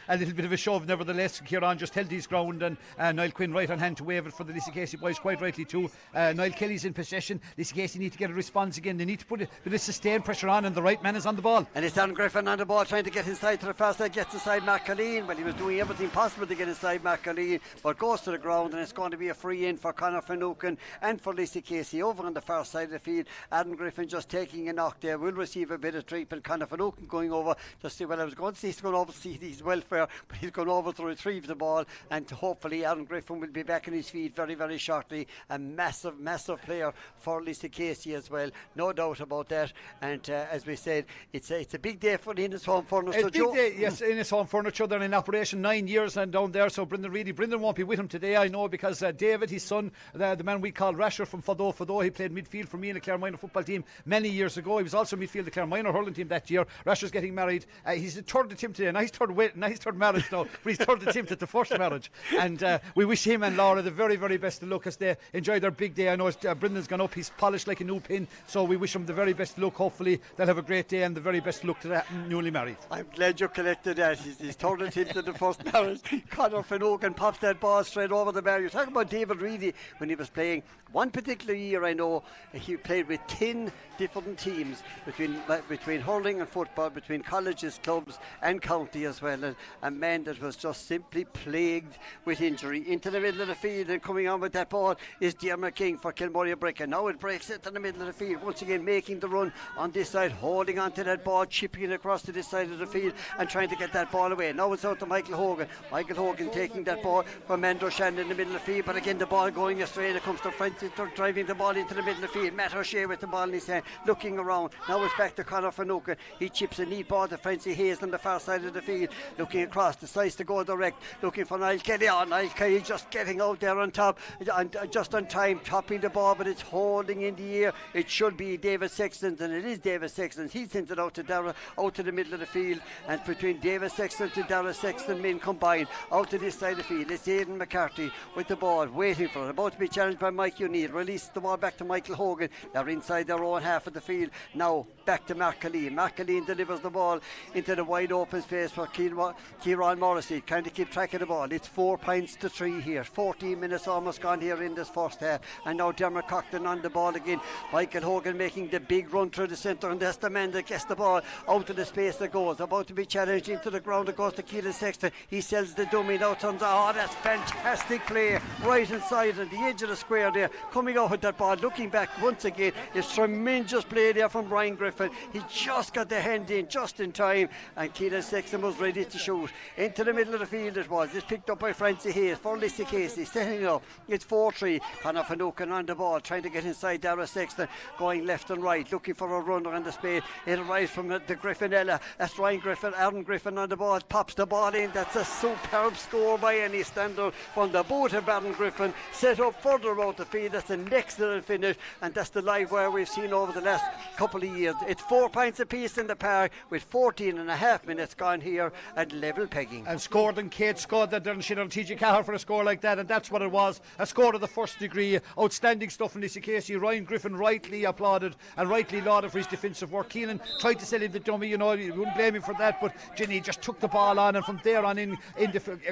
a little bit of a shove nevertheless. Kieran just held his ground, and Niall Quinn right on hand to wave it for the Lissycasey boys, quite rightly too. Niall Kelly's in possession. Lissycasey need to get a response again. They need to put a bit of sustained pressure on, and the right man is on the ball. And it's Aaron Griffin on the ball, trying to get inside to the far side, gets inside Mark Colleen. Well, he was doing everything possible to get inside Mark Colleen, but goes to the ground, and it's going to be a free in for Conor Finucane and for Lissycasey over on the far side of the field. Aaron Griffin just taking a knock there, will receive a bit of treatment. Conor Finucane going over to see, well, I was going to see he's going over to see his welfare, but he's going over to retrieve the ball, and hopefully Aaron Griffin will be back on his feet very, very shortly. A massive player for Lissycasey as well, no doubt about that. And as we said, it's a big day for the Innis Home Furniture. It's a big day, yes. Innis Home Furniture, they're in operation 9 years and down there, so Brendan won't be with him today, I know, because David, his son, the man we call Rasher from Fado, he played midfield for me in the Clare minor football team many years ago. He was also midfield of the Clare minor hurling team that year. Rasher's getting married. He's the third attempt today. Now he's third marriage now, but he's third attempt at the first marriage. And we wish him and Laura the very, very best of luck as they enjoy their big day. I know Brendan's gone up. He's polished like a new pin, so we wish him the very best of luck. Hopefully they'll have a great day, and the very best of luck to the newly married. I'm glad you collected that. He's third attempt at the first marriage. Conor Finucane pops that ball straight over the bar. You're talking about David Reedy when he was playing. One particular year, I know, he played with 10 different teams between hurling and football, between colleges, clubs and county as well. And a man that was just simply plagued with injury. Into the middle of the field, and coming on with that ball is Diarmaid King for Kilmurray Bricken. Now it breaks into the middle of the field, once again making the run on this side, holding on to that ball, chipping it across to this side of the field and trying to get that ball away. Now it's out to Michael Hogan. Michael Hogan taking that ball from Mando Shannon in the middle of the field, but again the ball going astray, and it comes to Francis driving the ball into the middle of the field. Matt O'Shea with the ball in his hand, looking around. Now it's back to Conor Finucane. He chips a neat ball to Francie Hayes on the far side of the field, looking across, decides to go direct, looking for Niall Kelly. Niall Kelly just getting out there on top, and just on time, topping the ball, but it's holding in the air. It should be David Sexton, and it is David Sexton. He sent it out to Dara, out to the middle of the field, and between David Sexton to Dara Sexton men combined out to this side of the field. It's Aidan McCarthy with the ball, waiting for it, about to be challenged by Mike O'Neill. Release the ball back to Michael Hogan. They're inside their own half of the field. Now back to Mark Colleen. Mark Colleen delivers the ball into the wide open space for Kieran Morrissey, trying to keep track of the ball. It's 4 points to 3 here. 14 minutes almost gone here in this first half, and now Dermot Coughlin on the ball again. Michael Hogan making the big run through the centre, and that's the man that gets the ball out of the space that goes. About to be challenged into the ground. It goes to Keelan Sexton. He sells the dummy. Now turns out. Oh, that's fantastic play right inside on the edge of the square there, coming out with that ball, looking back once again. It's tremendous play there from Brian Griffin. He just got the hand in just in time, and Keelan Sexton was ready to shoot. Into the middle of the field it was. It's picked up by Francie Hayes for Lissycasey, setting it up. It's 4-3. Conor Finucane on the ball, trying to get inside Dara Sexton, going left and right, looking for a runner in the space. It arrives from the Griffinella. That's Ryan Griffin. Aaron Griffin on the ball, pops the ball in. That's a superb score by any standard from the boot of Aaron Griffin, set up further out the field. That's an excellent finish, and that's the live wire we've seen over the last couple of years. It's 4 points apiece in the park with 14 and a half minutes gone here at level pegging. And scored, and Kate scored that there, and she don't TG Cahir for a score like that, and that's what it was, a score of the first degree. Outstanding stuff from Lissycasey. Ryan Griffin rightly applauded and rightly lauded for his defensive work. Keelan tried to sell in the dummy, you know, you wouldn't blame him for that, but Ginny just took the ball on, and from there on in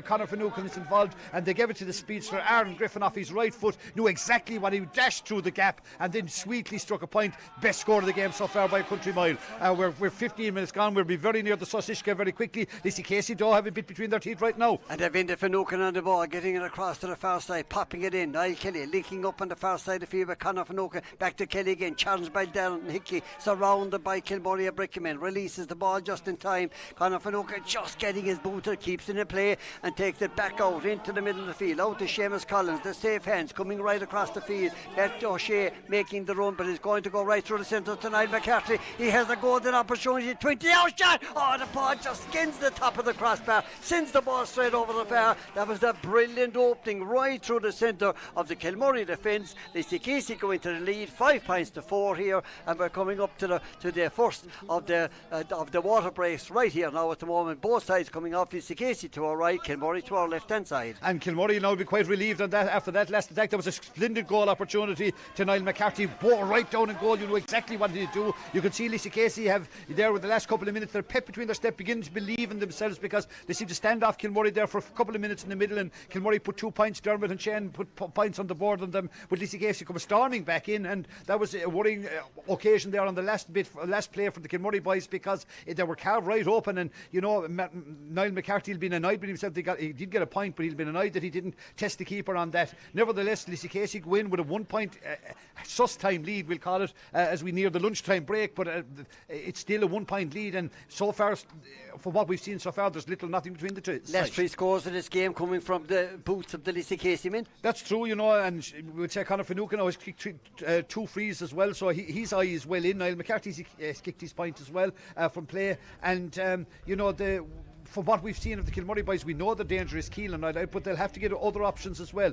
Conor Finucane is involved, and they gave it to the speedster Aaron Griffin off his right foot, knew exactly what he dashed through the gap, and then sweetly struck a point. Best score of the game so far by a country mile. We're 15 minutes gone. We'll be very near the Sussex very quickly. Lissycasey do have a bit between their teeth right now. And they've been the Finucane on the ball, getting it across to the far side, popping it in. Niall Kelly linking up on the far side of the field with Conor Finucane. Back to Kelly again, challenged by Darren Hickey, surrounded by Kilmurray Brickaman. Releases the ball just in time. Conor Finucane just getting his booter, keeps it in play and takes it back out into the middle of the field. Out to Seamus Collins, the safe hands coming right across the field. That's O'Shea making the run, but he's going to go right through the centre to Niall McCarthy. He has a golden opportunity. 20-out shot. Oh, the ball just skins the top of the crossbar, sends the ball straight over the bar. That was a brilliant opening right through the centre of the Kilmurray defence. Lissycasey going to the lead, 5 points to 4 here, and we're coming up to the first of the water breaks right here now at the moment. Both sides coming off. Lissycasey to our right, Kilmurray to our left hand side. And Kilmurray now will be quite relieved on that after that last attack. There was a splendid goal opportunity to Niall McCarthy, bore right down in goal. You know exactly what to do. You can see Lissycasey have there with the last couple of minutes, they're pep between their step, beginning to believe in themselves, because they seem to stand off Kilmurray there for a couple of minutes in the middle, and Kilmurray put 2 points, Dermot and Shane put points on the board on them, with Lissycasey come storming back in, and that was a worrying occasion there on the last play for the Kilmurray boys, because they were carved right open, and you know Niall McCarthy had been annoyed with himself. He did get a point, but he'd been annoyed that he didn't test the keeper on that. Nevertheless, Lissycasey go in with a 1 point sus time lead, we'll call it, as we near the lunchtime break, but it's still a 1 point lead, and so far, for what we've seen so far, there's nothing between the two. Last 3 scores of this game coming from the boots of the Lissycasey men. That's true, you know, and we'd say Conor Finucane always kicked 2 frees as well, so his eye is well in. Niall McCarthy's kicked his point as well from play, and you know, from what we've seen of the Kilmurray boys, we know the danger is Keelan, but they'll have to get other options as well.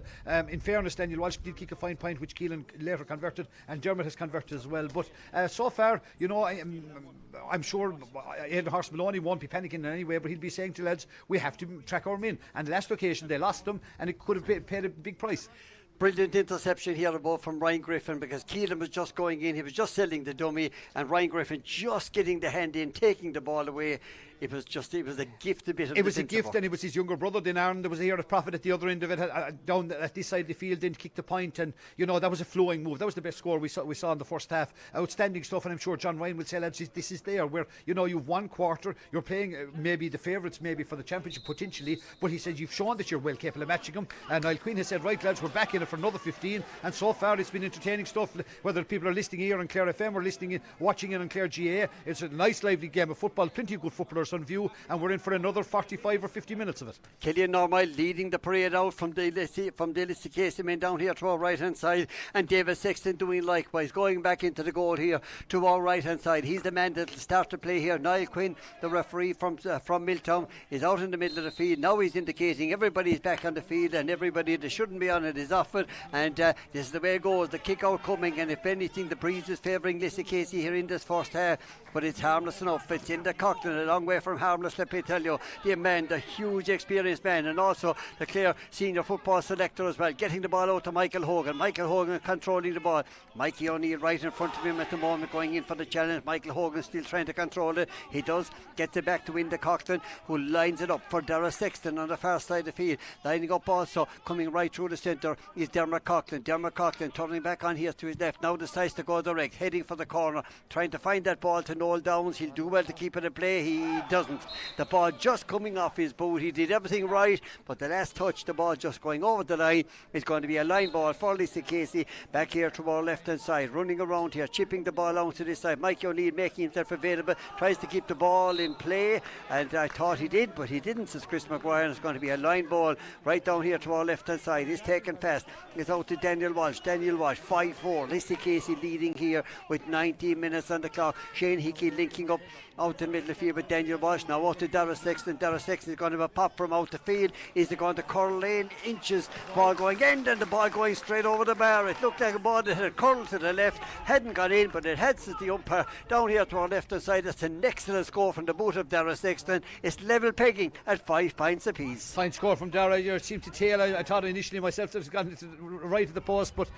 In fairness, Daniel Walsh did kick a fine point, which Keelan later converted, and Dermot has converted as well. But so far, you know, I'm sure Aidan Horse Maloney won't be panicking in any way, but he'll be saying to lads, we have to track our men. And last occasion they lost them, and it could have paid a big price. Brilliant interception here above from Ryan Griffin, because Keelan was just going in, he was just selling the dummy, and Ryan Griffin just getting the hand in, taking the ball away. It was a gift, a bit of it was a gift, and it was his younger brother, then Aaron. There was a here of profit at the other end of it, down at this side of the field, didn't kick the point, and you know, that was a flowing move. That was the best score we saw in the first half. Outstanding stuff, and I'm sure John Ryan will say, lads, this is there where, you know, you've 1 quarter, you're playing maybe the favourites maybe for the championship potentially, but he said you've shown that you're well capable of matching them. And Niall Quinn has said, right lads, we're back in it for another 15, and so far it's been entertaining stuff. Whether people are listening here on Clare FM or watching it on Clare GA, it's a nice lively game of football, plenty of good footballers on view, and we're in for another 45 or 50 minutes of it. Killian Normal leading the parade out from the Lissycasey men down here to our right hand side, and David Sexton doing likewise, going back into the goal here to our right hand side. He's the man that will start to play here. Niall Quinn, the referee from Milltown, is out in the middle of the field. Now he's indicating everybody's back on the field, and everybody that shouldn't be on it is off it, and this is the way it goes. The kick out coming, and if anything, the breeze is favouring Lissycasey here in this first half, but it's harmless enough. It's in the Coughlin, a long way from harmless, let me tell you. The man, the huge experienced man, and also the Clare senior football selector as well, getting the ball out to Michael Hogan controlling the ball. Mikey O'Neill right in front of him at the moment, going in for the challenge. Michael Hogan still trying to control it. He does, gets it back to Inda Coughlin, who lines it up for Dara Sexton on the far side of the field. Lining up also, coming right through the centre, is Dermot Coughlin. Dermot Coughlin turning back on here to his left, now decides to go direct, heading for the corner, trying to find that ball to Noel Downs. He'll do well to keep it in play. He doesn't. The ball just coming off his boot. He did everything right, but the last touch, the ball just going over the line, is going to be a line ball for Lissycasey. Back here to our left hand side, running around here, chipping the ball out to this side. Mike O'Neill making himself available, tries to keep the ball in play, and I thought he did, but he didn't, says Chris Maguire. And it's going to be a line ball right down here to our left hand side. He's taken fast. It's out to Daniel Walsh. 5-4. Lissycasey leading here with 19 minutes on the clock. Shane Hickey linking up out the middle of the field with Daniel Walsh. Now out to Dara Sexton. Dara Sexton is going to have a pop from out the field. Is it going to curl in inches? Ball going in and the ball going straight over the bar. It looked like a ball that had curled to the left, hadn't gone in, but it heads at the umpire down here to our left hand side. It's an excellent score from the boot of Dara Sexton. It's level pegging at 5 points apiece. Fine score from Dara. You seem to tail. I thought initially myself that it was gone right at the post, but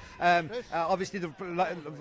obviously the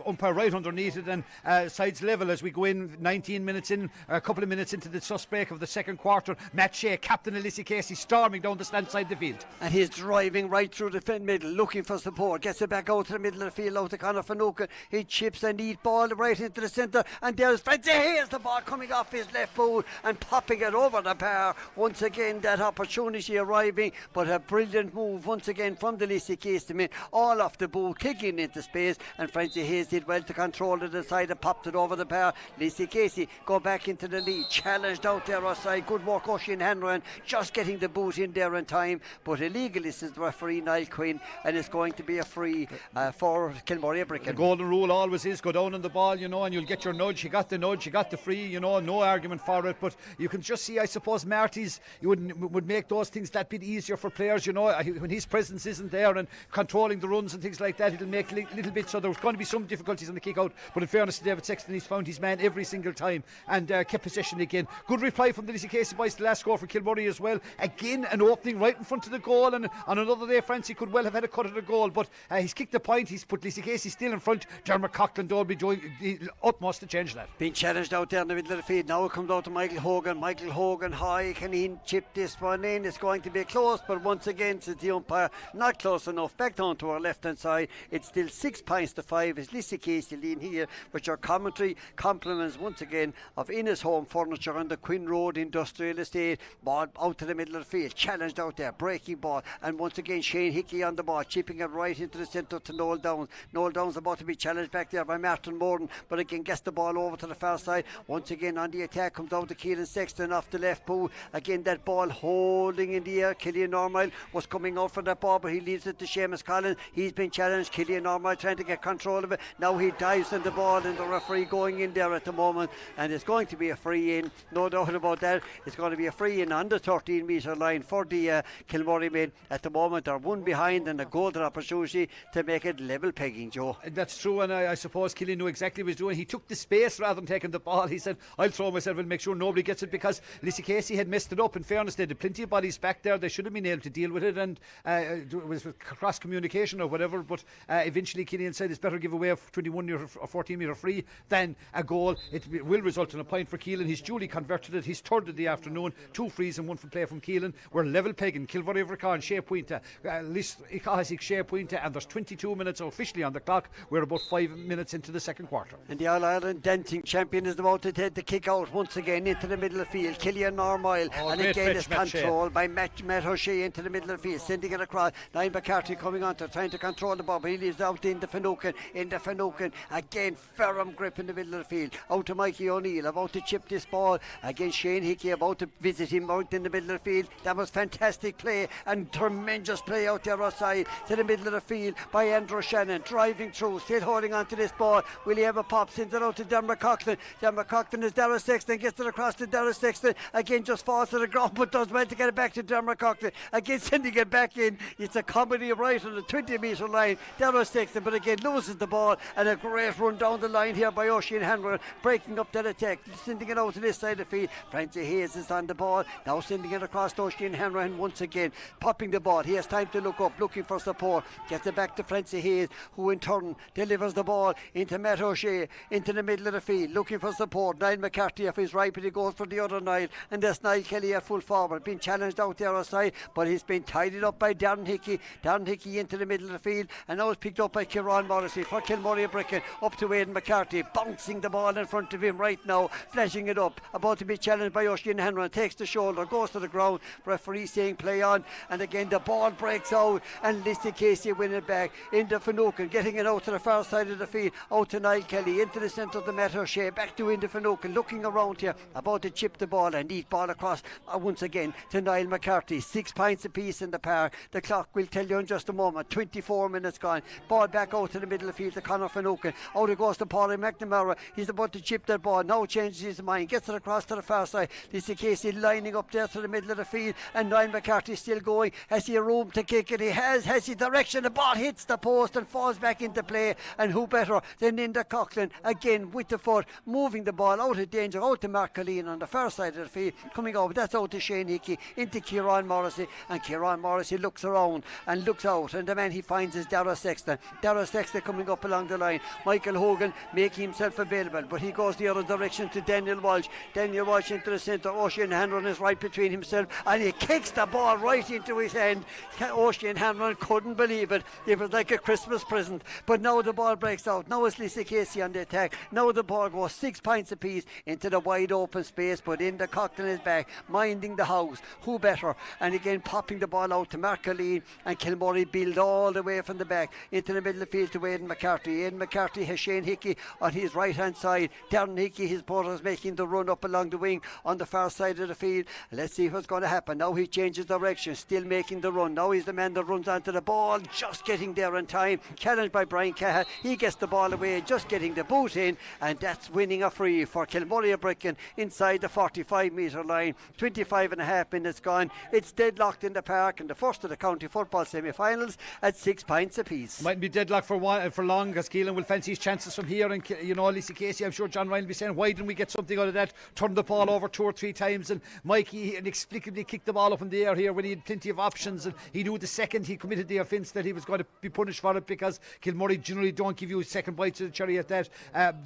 umpire right underneath it, and sides level as we go in 19 minutes in, a couple of minutes into the first break of the second quarter. Matt Shea, captain of Lissycasey, storming down the stand side of the field. And he's driving right through the fin middle, looking for support. Gets it back out to the middle of the field, out to Conor Finucane. He chips a neat ball right into the centre, and there's Francie Hayes, the ball coming off his left boot and popping it over the bar. Once again, that opportunity arriving, but a brilliant move once again from the Lissycasey men, all off the boot, kicking into space, and Francie Hayes did well to control it inside and popped it over the bar. Lissycasey go back into the lead, challenged out there outside. Good work, Oisin Hanrahan, just getting the boot in there in time, but illegally, says the referee Niall Quinn, and it's going to be a free for Kilmurray Bricken. The golden rule always is go down on the ball, you know, and you'll get your nudge. You got the nudge, you got the free, you know, no argument for it, but you can just see, I suppose, Marty's would make those things that bit easier for players, you know, when his presence isn't there and controlling the runs and things like that, it'll make a little bit, so there's going to be some difficulties on the kick out, but in fairness to David Sexton, he's found his man every single time and kept possession again. Good reply from the Lissycasey boys. The last score for Kilmurray as well, again an opening right in front of the goal, and on another day Francie could well have had a cut at the goal, but he's kicked the point, he's put Lissycasey still in front. Dermot Coughlin will be doing the utmost to change that. Being challenged out there in the middle of the field. Now it comes out to Michael Hogan high, can he chip this one in? It's going to be close, but once again, says the umpire, not close enough. Back down to our left hand side, it's still 6 points to 5. It's Lissycasey leading here, with your commentary compliments once again of Innes Home Furniture on the Quinn Road Industrial Estate. Ball out to the middle of the field, challenged out there, breaking ball, and once again Shane Hickey on the ball, chipping it right into the centre to Noel Downs. Noel Downs about to be challenged back there by Martin Morden, but again gets the ball over to the far side. Once again on the attack comes out to Keelan Sexton off the left boot. Again that ball holding in the air. Killian Normal was coming out for that ball, but he leaves it to Seamus Collins. He's been challenged. Killian Normal trying to get control of it. Now he dives in the ball, and the referee going in there at the moment, and it's going to be a free in, no doubt about that. It's going to be a free in on the 13 metre line for the Kilmurray men. At the moment they're one behind, and a golden opportunity to make it level pegging, Joe. That's true, and I suppose Killian knew exactly what he was doing. He took the space rather than taking the ball. He said, I'll throw myself and make sure nobody gets it, because Lissycasey had messed it up. In fairness, they had plenty of bodies back there. They should have been able to deal with it, and it was cross communication or whatever, but eventually Killian said it's better give away a 21 metre or 14 metre free than a goal. It will result in a point for Keelan. He's duly converted it. He's third of the afternoon, 2 frees and 1 for play from Keelan. We're level pegging Kilmurray Overcarn, Shea Pointe, Lissycasey, Shea Pointe, and there's 22 minutes officially on the clock. We're about 5 minutes into the second quarter. And the All-Ireland dancing champion is about to take the kick out once again into the middle of the field. Killian Normoyle, and again it's controlled by Matt O'Shea into the middle of the field, sending it across. Niall McCarthy coming on to trying to control the ball, but he leaves out into Finucane. Again firm grip in the middle of the field, out to Mikey O'Neill, about to chip this ball. Again Shane Hickey about to visit him out in the middle of the field. That was fantastic play and tremendous play out there outside to the middle of the field by Andrew Shannon, driving through, still holding on to this ball. Will he ever pop? Sends it out to Dermot Coughlin. Dermot Coughlin is Dara Sexton, gets it across to Dara Sexton, again just falls to the ground, but does well to get it back to Dermot Coughlin, again sending it back in. It's a comedy right on the 20 metre line. Dara Sexton, but again loses the ball, and a great run down the line here by Oisin Hanrahan, breaking up that attack, sending it out to this side of the field. Francie Hayes is on the ball, now sending it across to Oisin Hanrahan once again, popping the ball. He has time to look up, looking for support, gets it back to Francie Hayes, who in turn delivers the ball into Matt O'Shea, into the middle of the field, looking for support. Niall McCarthy off his right, but he goes for the other Niall, and there's Niall Kelly at full forward, being challenged out there outside, but he's been tidied up by Darren Hickey. Darren Hickey into the middle of the field, and now it's picked up by Kieran Morrissey for Kilmurray Bricken, up to Aidan McCarthy, bouncing the ball in front of him right now, flashing it up, about to be challenged by Oisin Hanrahan, takes the shoulder, goes to the ground, referee saying play on, and again the ball breaks out, and Lissycasey win it back into Finucane, getting it out to the far side of the field, out to Niall Kelly, into the centre of the Matt O'Shea, back to into Finucane, looking around here, about to chip the ball, and neat ball across once again to Niall McCarthy. 6 points apiece in the par. The clock will tell you in just a moment. 24 minutes gone. Ball back out to the middle of the field to Conor Finucane. Out it goes to Paulie McNamara. He's about to to chip that ball. Now changes his mind, gets it across to the far side. Lissycasey lining up there to the middle of the field, and Niall McCarthy still going. Has he room to kick it? He has he direction? The ball hits the post and falls back into play, and who better than Linda Coughlin again with the foot, moving the ball out of danger, out to Mark Colleen on the far side of the field, coming over. That's out to Shane Hickey, into Kieran Morrissey, and Kieran Morrissey looks around and looks out, and the man he finds is Darragh Sexton. Darragh Sexton coming up along the line. Michael Hogan making himself available, but he goes the other direction to Daniel Walsh. Daniel Walsh into the centre. Oisin Hanlon is right between himself, and he kicks the ball right into his hand. Oisin Hanlon couldn't believe it. It was like a Christmas present. But now the ball breaks out. Now it's Lissycasey on the attack. Now the ball goes 6 points apiece into the wide open space, but Linda Coughlin is back, minding the house. Who better? And again popping the ball out to Mark Colleen, and Kilmurray build all the way from the back into the middle of the field to Aidan McCarthy. Aidan McCarthy has Shane Hickey on his right hand side. Darren Hickey, his brother, is making the run up along the wing on the far side of the field. Let's see what's going to happen. Now he changes direction, still making the run. Now he's the man that runs onto the ball, just getting there in time. Challenged by Brian Cahill. He gets the ball away, just getting the boot in, and that's winning a free for Kilmurray Bricken inside the 45 metre line. 25 and a half minutes gone. It's deadlocked in the park in the first of the county football semi-finals at 6 points apiece. Might be deadlocked for long, because Keelan will fancy his chances from here, and Lissycasey, I'm sure John Ryan will be saying, why didn't we get something out of that? Turn the ball over 2 or 3 times, and Mikey inexplicably kicked the ball up in the air here when he had plenty of options, and he knew the second he committed the offence that he was going to be punished for it, because Kilmurray generally don't give you second bites of the cherry at that.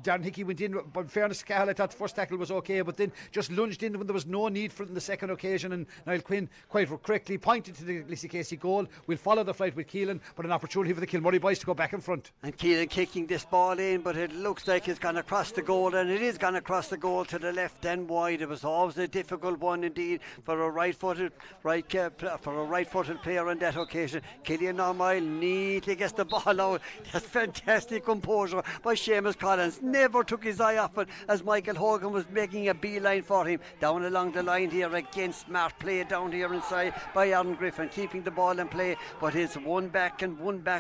Darren Hickey went in, but in fairness to Cahill, I thought the first tackle was okay, but then just lunged in when there was no need for it in the second occasion, and Niall Quinn quite correctly pointed to the Lissycasey goal. We'll follow the flight with Keelan, but an opportunity for the Kilmurray boys to go back in front. And Keelan kicking this ball in, but it looks like it's gone across the goal, and it is gone across the goal to the left and wide. It was always a difficult one indeed for a right-footed player on that occasion. Killian Normoyle neatly gets the ball out. That's fantastic composure by Seamus Collins. Never took his eye off it as Michael Hogan was making a beeline for him down along the line here. Again, smart play down here inside by Aaron Griffin, keeping the ball in play, but it's one back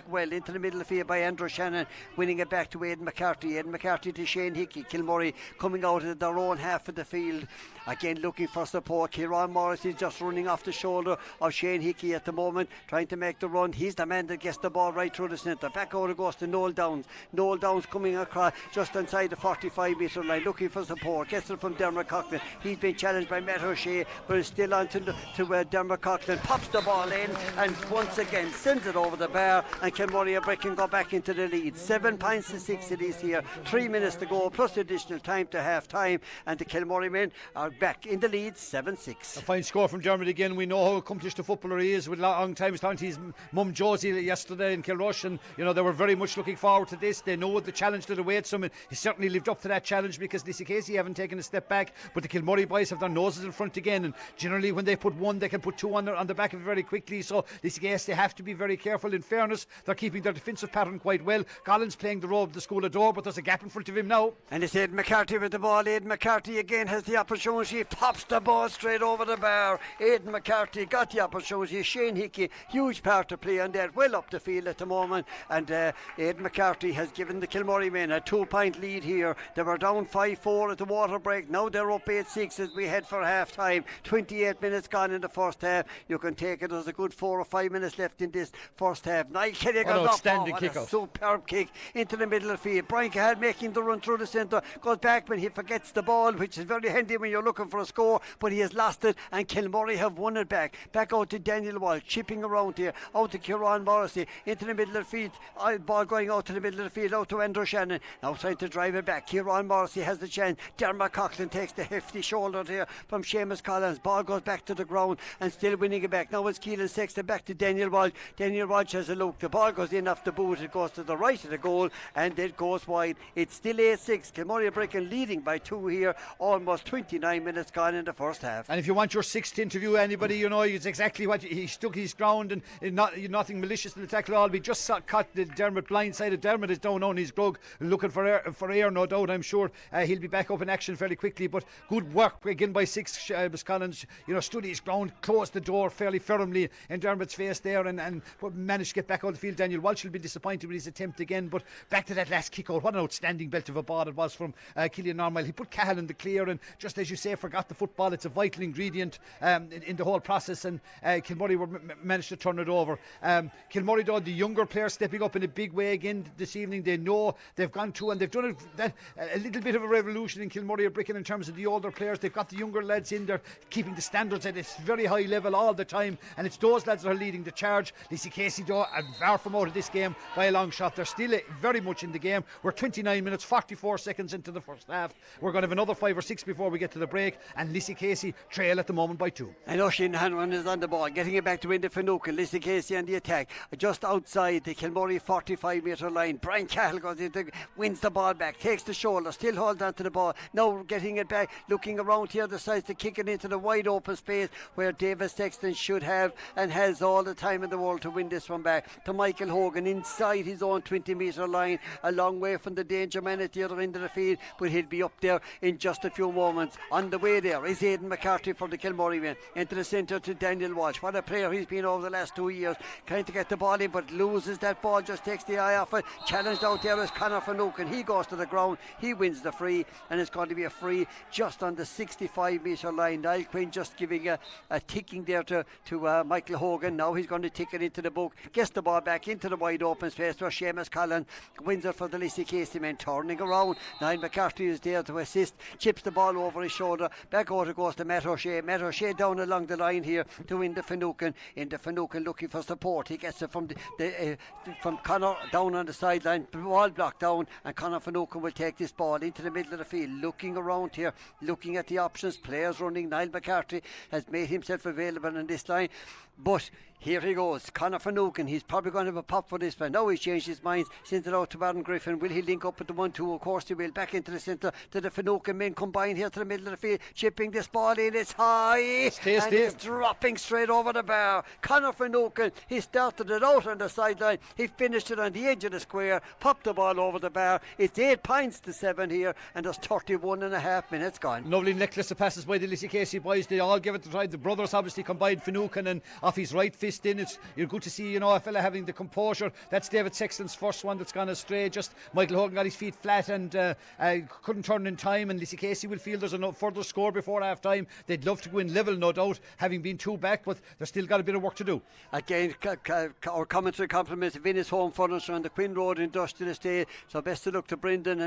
well into the middle of the field by Andrew Shannon, winning it back to Aidan McCarthy. Aidan McCarthy to Shane Hickey. Kilmurray coming out of their own half of the field, again looking for support. Kieran Morris is just running off the shoulder of Shane Hickey at the moment, trying to make the run. He's the man that gets the ball right through the centre. Back out it goes to Noel Downs. Noel Downs coming across just inside the 45 metre line, looking for support. Gets it from Dermot Coughlin. He's been challenged by Matt O'Shea, but it's still on to Dermot Coughlin. Pops the ball in and once again sends it over the bar, and Kilmurray can go back into the lead. 7 points to 6 it is here. 3 minutes to go plus additional time to half time, and the Kilmurray men are back in the lead 7-6. A fine score from Dermot again. We know how accomplished a footballer he is. With long time talking to his mum Josie yesterday in Kilrush, and they were very much looking forward to this. They know the challenge that awaits them, and he certainly lived up to that challenge, because Lissycasey haven't taken a step back, but the Kilmurray boys have their noses in front again, and generally when they put one they can put two on the back of it very quickly. So Lissycasey, they have to be very careful. In fairness, they're keeping their defensive pattern quite well. Collins playing the role of the school of door, but there's a gap in front of him now, and it's Aidan McCarthy with the ball. Aidan McCarthy again has the opportunity, pops the ball straight over the bar. Aidan McCarthy got the opportunity. Shane Hickey, huge part to play on that, well up the field at the moment, and Aidan McCarthy has given the Kilmurray men a 2-point lead here. They were down 5-4 at the water break. Now they're up 8-6 as we head for half time. 28 minutes gone in the first half. You can take it, there's a good 4 or 5 minutes left in this first half. Niall Kelly got outstanding kick out. Superb kick into the middle of the field. Brian Cahill making the run through the centre, goes back when he forgets the ball, which is very handy when you're looking for a score, but he has lost it, and Kilmurray have won it back out to Daniel Walsh, chipping around here, out to Kieran Morrissey, into the middle of the field. Ball going out to the middle of the field, out to Andrew Shannon, now trying to drive it back. Kieran Morrissey has the chance. Dermot Coughlin takes the hefty shoulder here from Seamus Collins. Ball goes back to the ground and still winning it back. Now it's Keelan Sexton back to Daniel Walsh. Daniel Walsh has a look. The ball goes in off the boot. It goes to the right of the goal and it goes wide. It's still 8-6. Kilmurray Bricken leading by 2 here. Almost 29 29 minutes gone in the first half. And if you want your sixth interview, anybody, you know, it's exactly what he stuck his ground and nothing malicious in the tackle at all. We just caught Dermot blindsided. Dermot is down on his grug, looking for air, no doubt. I'm sure he'll be back up in action fairly quickly. But good work again by six. Seamus Collins, you know, stood his ground, closed the door fairly firmly in Dermot's face there, and managed to get back on the field. Daniel Walsh will be disappointed with his attempt again. But back to that last kick out. What an outstanding belt of a ball it was from Killian Normal. He put Cahill in the clear, and just as you say, forgot the football. It's a vital ingredient in the whole process, and Kilmurray managed to turn it over. Kilmurray, though, the younger players stepping up in a big way again this evening. They know they've gone through, and they've done a little bit of a revolution in Kilmurray or Bricken in terms of the older players. They've got the younger lads in there, keeping the standards at this very high level all the time, and it's those lads that are leading the charge. Lissycasey, though, are far from out of this game by a long shot. They're still very much in the game. We're 29 minutes 44 seconds into the first half. We're going to have another 5 or 6 before we get to the break, and Lissycasey trail at the moment by 2. And Oisin Hanlon is on the ball, getting it back to Indy Finucane. Lissycasey on the attack, just outside the Kilmurray 45 metre line. Brian Cahill goes into, wins the ball back, takes the shoulder, still holds on to the ball. Now getting it back, looking around here, decides to kick it into the wide open space where David Sexton should have and has all the time in the world to win this one back to Michael Hogan inside his own 20 metre line, a long way from the danger man at the other end of the field, but he'll be up there in just a few moments. On the way there is Aidan McCarthy for the Kilmurray men, into the centre to Daniel Walsh. What a player he's been over the last 2 years, trying to get the ball in but loses that ball, just takes the eye off it. Challenged out there is Conor Finucane. He goes to the ground, he wins the free, and it's going to be a free just on the 65 metre line. Niall Quinn just giving a ticking there to Michael Hogan. Now he's going to tick it into the book, gets the ball back into the wide open space where Seamus Collins wins it for the Lissycasey men. Turning around, Niall McCarthy is there to assist, chips the ball over his shoulder, back out it goes to Matt O'Shea. Matt O'Shea down along the line here to Indy Finucane. Indy Finucane looking for support. He gets it from from Conor down on the sideline, ball blocked down, and Conor Finucane will take this ball into the middle of the field, looking around here, looking at the options, players running. Niall McCarthy has made himself available on this line, but here he goes, Conor Finucane. He's probably going to have a pop for this one. Now he's changed his mind, sent it out to Baron Griffin. Will he link up with the 1-2? Of course he will. Back into the centre to the Finucane men, combined here to the middle of the field, chipping this ball in. It's high, and it's dropping straight over the bar. Conor Finucane, he started it out on the sideline, he finished it on the edge of the square, popped the ball over the bar. It's 8 points to 7 here, and there's 31.5 minutes gone. Lovely necklace of passes by the Lissycasey boys. They all give it a try. The brothers obviously combined Finucane, and off his right fist in. You're good to see, you know, a fella having the composure. That's David Sexton's first one that's gone astray. Just Michael Hogan got his feet flat and couldn't turn in time, and Lissycasey will feel there's a further score before half time. They'd love to go in level, no doubt, having been 2 back, but they've still got a bit of work to do. Again, our commentary compliments of Innis Home Furniture on the Quinn Road Industrial Estate. So best of luck to Brendan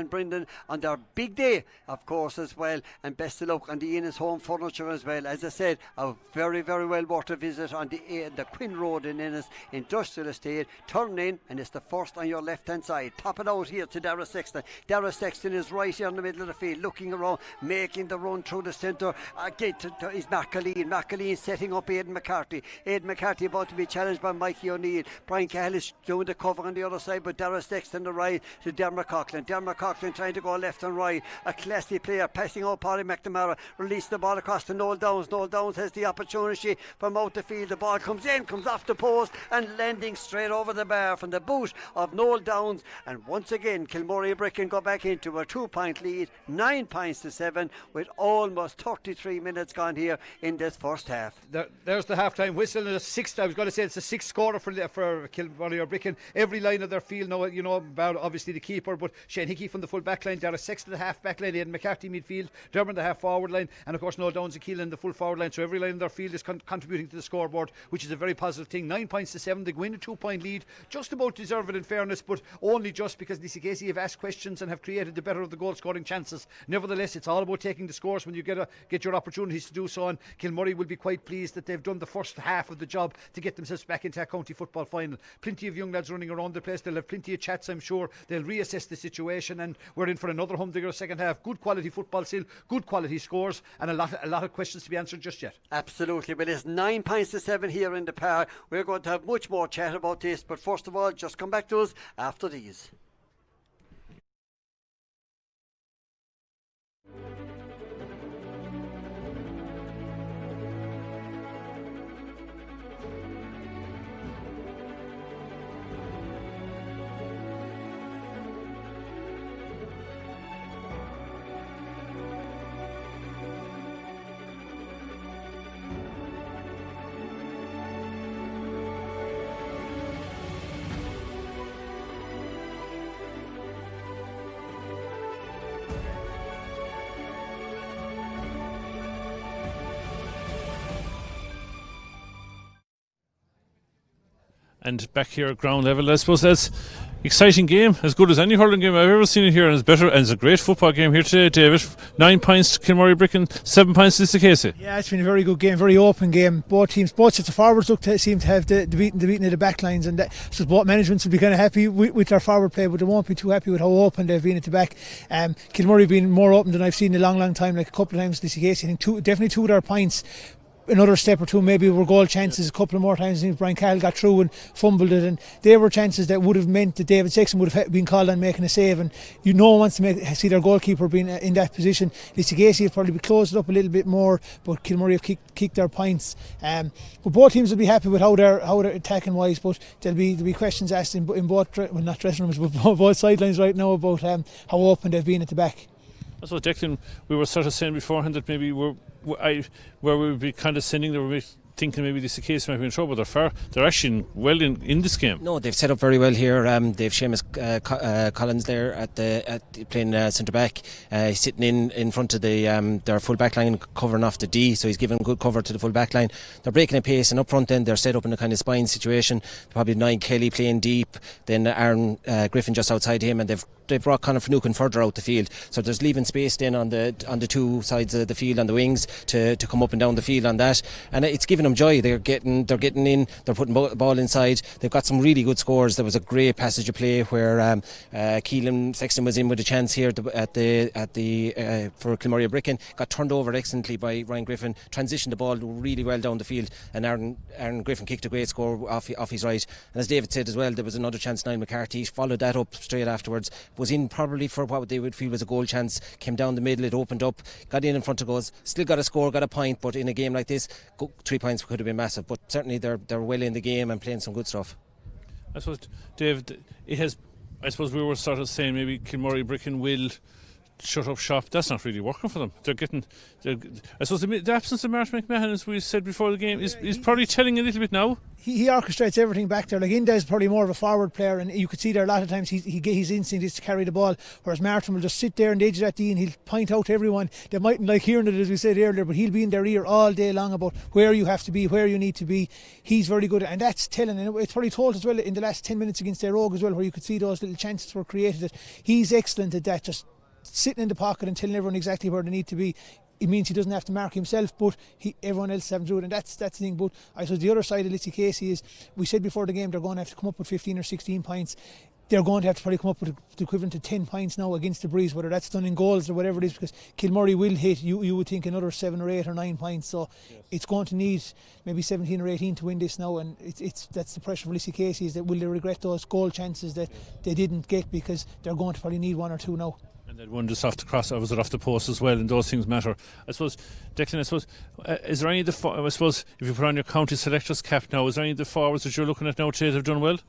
on their big day, of course, as well, and best of luck on the Innis Home Furniture as well. As I said, a very, very well worth a visit on the Quinn Road in Innis Industrial Estate. Turn in, and it's the first on your left hand side. Pop it out here to Dara Sexton. Dara Sexton is right here in the middle of the field, looking around, making the run through the centre. Again is Mark Colleen setting up Aidan McCarthy. Aidan McCarthy about to be challenged by Mikey O'Neill. Brian Cahill is doing the cover on the other side, but Dara Sexton the right to Dermot Coughlin. Dermot Coughlin trying to go left and right. A classy player passing out Paddy McNamara. Release the ball across to Noel Downs. Noel Downs has the opportunity from out the field. The ball comes off the post and landing straight over the bar from the boot of Noel Downs. And once again, Kilmurray Bricken go back into a 2-point lead, 9 points to 7, with almost 33 minutes gone here in this first half. There's the half-time whistle, and the sixth. I was going to say it's the 6th scorer for Kilmurray Bricken. Every line of their field now, you know, about obviously the keeper, but Shane Hickey from the full back line, Dara Sexton the half back line, Aidan McCarthy midfield, Dermot the half forward line, and of course Noel Downs and Keelan the full forward line. So every line of their field is contributing to the scoreboard, which is a very positive thing. 9 points to 7. They go in a 2-point lead, just about deserve it in fairness, but only just because Lissycasey have asked questions and have created the better of the goal scoring chances. Nevertheless, it's all about taking the scores when you get your opportunities to do so, and Kilmurray will be quite pleased that they've done the first half of the job to get themselves back into a county football final. Plenty of young lads running around the place. They'll have plenty of chats, I'm sure. They'll reassess the situation, and we're in for another humdinger second half. Good quality football still, good quality scores, and a lot of questions to be answered just yet. Absolutely. Well, it's 9 points to 7 here in the park. We're going to have much more chat about this, but first of all, just come back to us after these. and back here at ground level. I suppose that's exciting game, as good as any hurling game I've ever seen it here, and it's better, and it's a great football game here today, David. 9 points to Kilmurray Bricken, 7 points to Lissycasey. Yeah, it's been a very good game, very open game. Both sets of forwards seem to have the beating of the back lines, and so both managements will be kind of happy with their forward play, but they won't be too happy with how open they've been at the back. Kilmurray being more open than I've seen in a long time, like a couple of times. Lissycasey, I think definitely 2 of their points. Another step or two maybe were goal chances. A couple of more times I think Brian Cahill got through and fumbled it, and they were chances that would have meant that David Sexton would have been called on making a save, and no one wants to see their goalkeeper being in that position. Lissycasey have probably closed it up a little bit more, but Kilmurray have kicked their points. But both teams will be happy with how they're attacking wise, but there'll be questions asked in both, well, not dressing rooms, but both sidelines right now about how open they've been at the back. So Declan, we were sort of saying beforehand that maybe where we would be condescending, they were thinking maybe Lissycasey might be in trouble. They're actually well in this game. No, they've set up very well here. They've Seamus Collins there at playing centre back. He's sitting in front of their full back line, covering off the D, so he's giving good cover to the full back line. They're breaking a pace, and up front then they're set up in a kind of spine situation. Probably Niall Kelly playing deep, then Aaron Griffin just outside him, and they've brought Conor Finucane further out the field, so there's leaving space then on the 2 sides of the field on the wings to come up and down the field on that, and it's giving them joy. They're getting in, they're putting ball inside. They've got some really good scores. There was a great passage of play where Keelan Sexton was in with a chance here for Kilmurray Bricken, got turned over excellently by Ryan Griffin, transitioned the ball really well down the field, and Aaron Griffin kicked a great score off his right. And as David said as well, there was another chance. Niall McCarthy followed that up straight afterwards, was in probably for what they would feel was a goal chance, came down the middle, it opened up, got in front of goals, still got a score, got a point, but in a game like this 3 points could have been massive, but certainly they're well in the game and playing some good stuff. I suppose, Dave, I suppose we were sort of saying maybe Kilmurray Bricken will shut up shop. That's not really working for them. I suppose the absence of Martin McMahon, as we said before the game, is probably telling a little bit now. He orchestrates everything back there. Like Inda's probably more of a forward player, and you could see there a lot of times his instinct is to carry the ball, whereas Martin will just sit there on the edge of that D and he'll point out to everyone. They mightn't like hearing it, as we said earlier, but he'll be in their ear all day long about where you have to be, where you need to be. He's very good, and that's telling. And it's probably told as well in the last 10 minutes against their Rogue as well, where you could see those little chances were created. That he's excellent at that, just sitting in the pocket and telling everyone exactly where they need to be. It means he doesn't have to mark himself, but everyone else has to do it, and that's the thing. But I suppose the other side of Lissycasey is, we said before the game, they're going to have to come up with 15 or 16 points. They're going to have to probably come up with the equivalent to 10 points now against the Breeze, whether that's done in goals or whatever it is, because Kilmurray will hit, you would think, another 7 or 8 or 9 points. So it's going to need maybe 17 or 18 to win this now, and that's the pressure for Lissycasey, is that will they regret those goal chances that they didn't get, because they're going to probably need 1 or 2 now. And then one just off the cross, or was it off the post as well, and those things matter. I suppose, Declan, is there any of the, I suppose, if you put on your county selectors cap now, is there any of the forwards that you're looking at now today that have done well?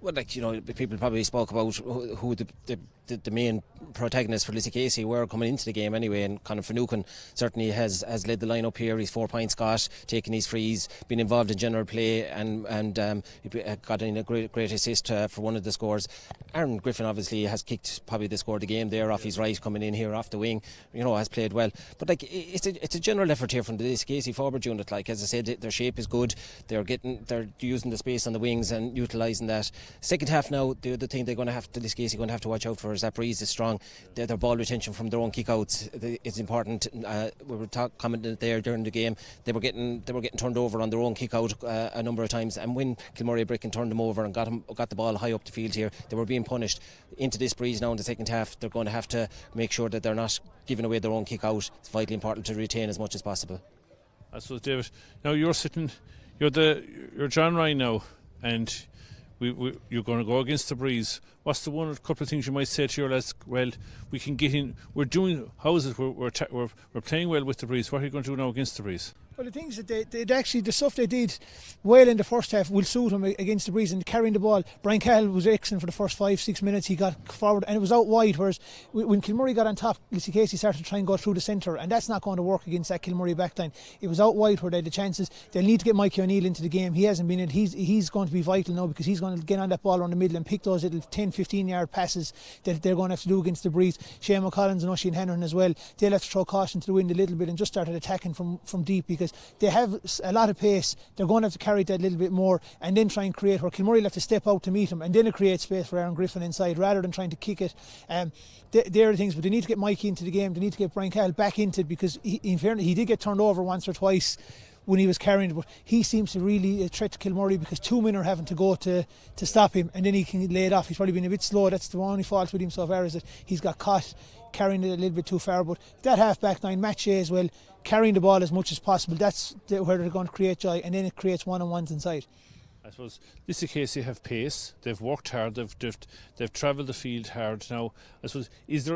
Well, people probably spoke about who the main protagonists for Lissycasey were coming into the game anyway, and Conor Finucane certainly has led the line up here. He's 4 points got, taking his frees, been involved in general play, and got in a great assist for one of the scores. Aaron Griffin obviously has kicked probably the score of the game there off his right, coming in here off the wing, has played well. But it's a general effort here from the Lissycasey forward unit. Like, as I said, their shape is good, they're using the space on the wings and utilising that. Second half now, the other thing Lissycasey going to have to watch out for is that Breeze is strong. Their ball retention from their own kick-outs is important. We were commenting there during the game. They were getting turned over on their own kick-out a number of times, and when Kilmurray Bricken turned them over and got the ball high up the field here, they were being punished. Into this Breeze now in the second half, they're going to have to make sure that they're not giving away their own kick-out. It's vitally important to retain as much as possible. I suppose, David, now you're John Ryan now, and you're going to go against the Breeze. What's the one or couple of things you might say to your lads? Well, we can get in. How is it? We're playing well with the Breeze. What are you going to do now against the Breeze? Well, the things that they actually, the stuff they did well in the first half will suit him against the Breeze, and carrying the ball. Brian Cahill was excellent for the first 5-6 minutes. He got forward and it was out wide, whereas when Kilmurray got on top, Lissycasey started to try and go through the centre, and that's not going to work against that Kilmurray backline. It was out wide where they had the chances. They'll need to get Mikey O'Neill into the game. He hasn't been in. He's going to be vital now, because he's going to get on that ball around the middle and pick those little 10-15 yard passes that they're going to have to do against the Breeze. Seamus Collins and Oisin Hanrahan as well, they'll have to throw caution to the wind a little bit and just start attacking from deep, because because they have a lot of pace. They're going to have to carry that a little bit more and then try and create where Kilmurray will have to step out to meet them, and then it creates space for Aaron Griffin inside rather than trying to kick it. They're the things, but they need to get Mikey into the game. They need to get Brian Cahill back into it, because in fairness, he did get turned over once or twice when he was carrying it, but he seems to really a threat to Kilmurray, because two men are having to go to stop him, and then he can lay it off. He's probably been a bit slow. That's the only fault with him so far, is that he's got caught carrying it a little bit too far. But that half back nine, Matt Shea as well, carrying the ball as much as possible, that's where they're going to create joy, and then it creates one-on-ones inside. I suppose Lissycasey have pace. They've worked hard. They've travelled the field hard. Now, I suppose, is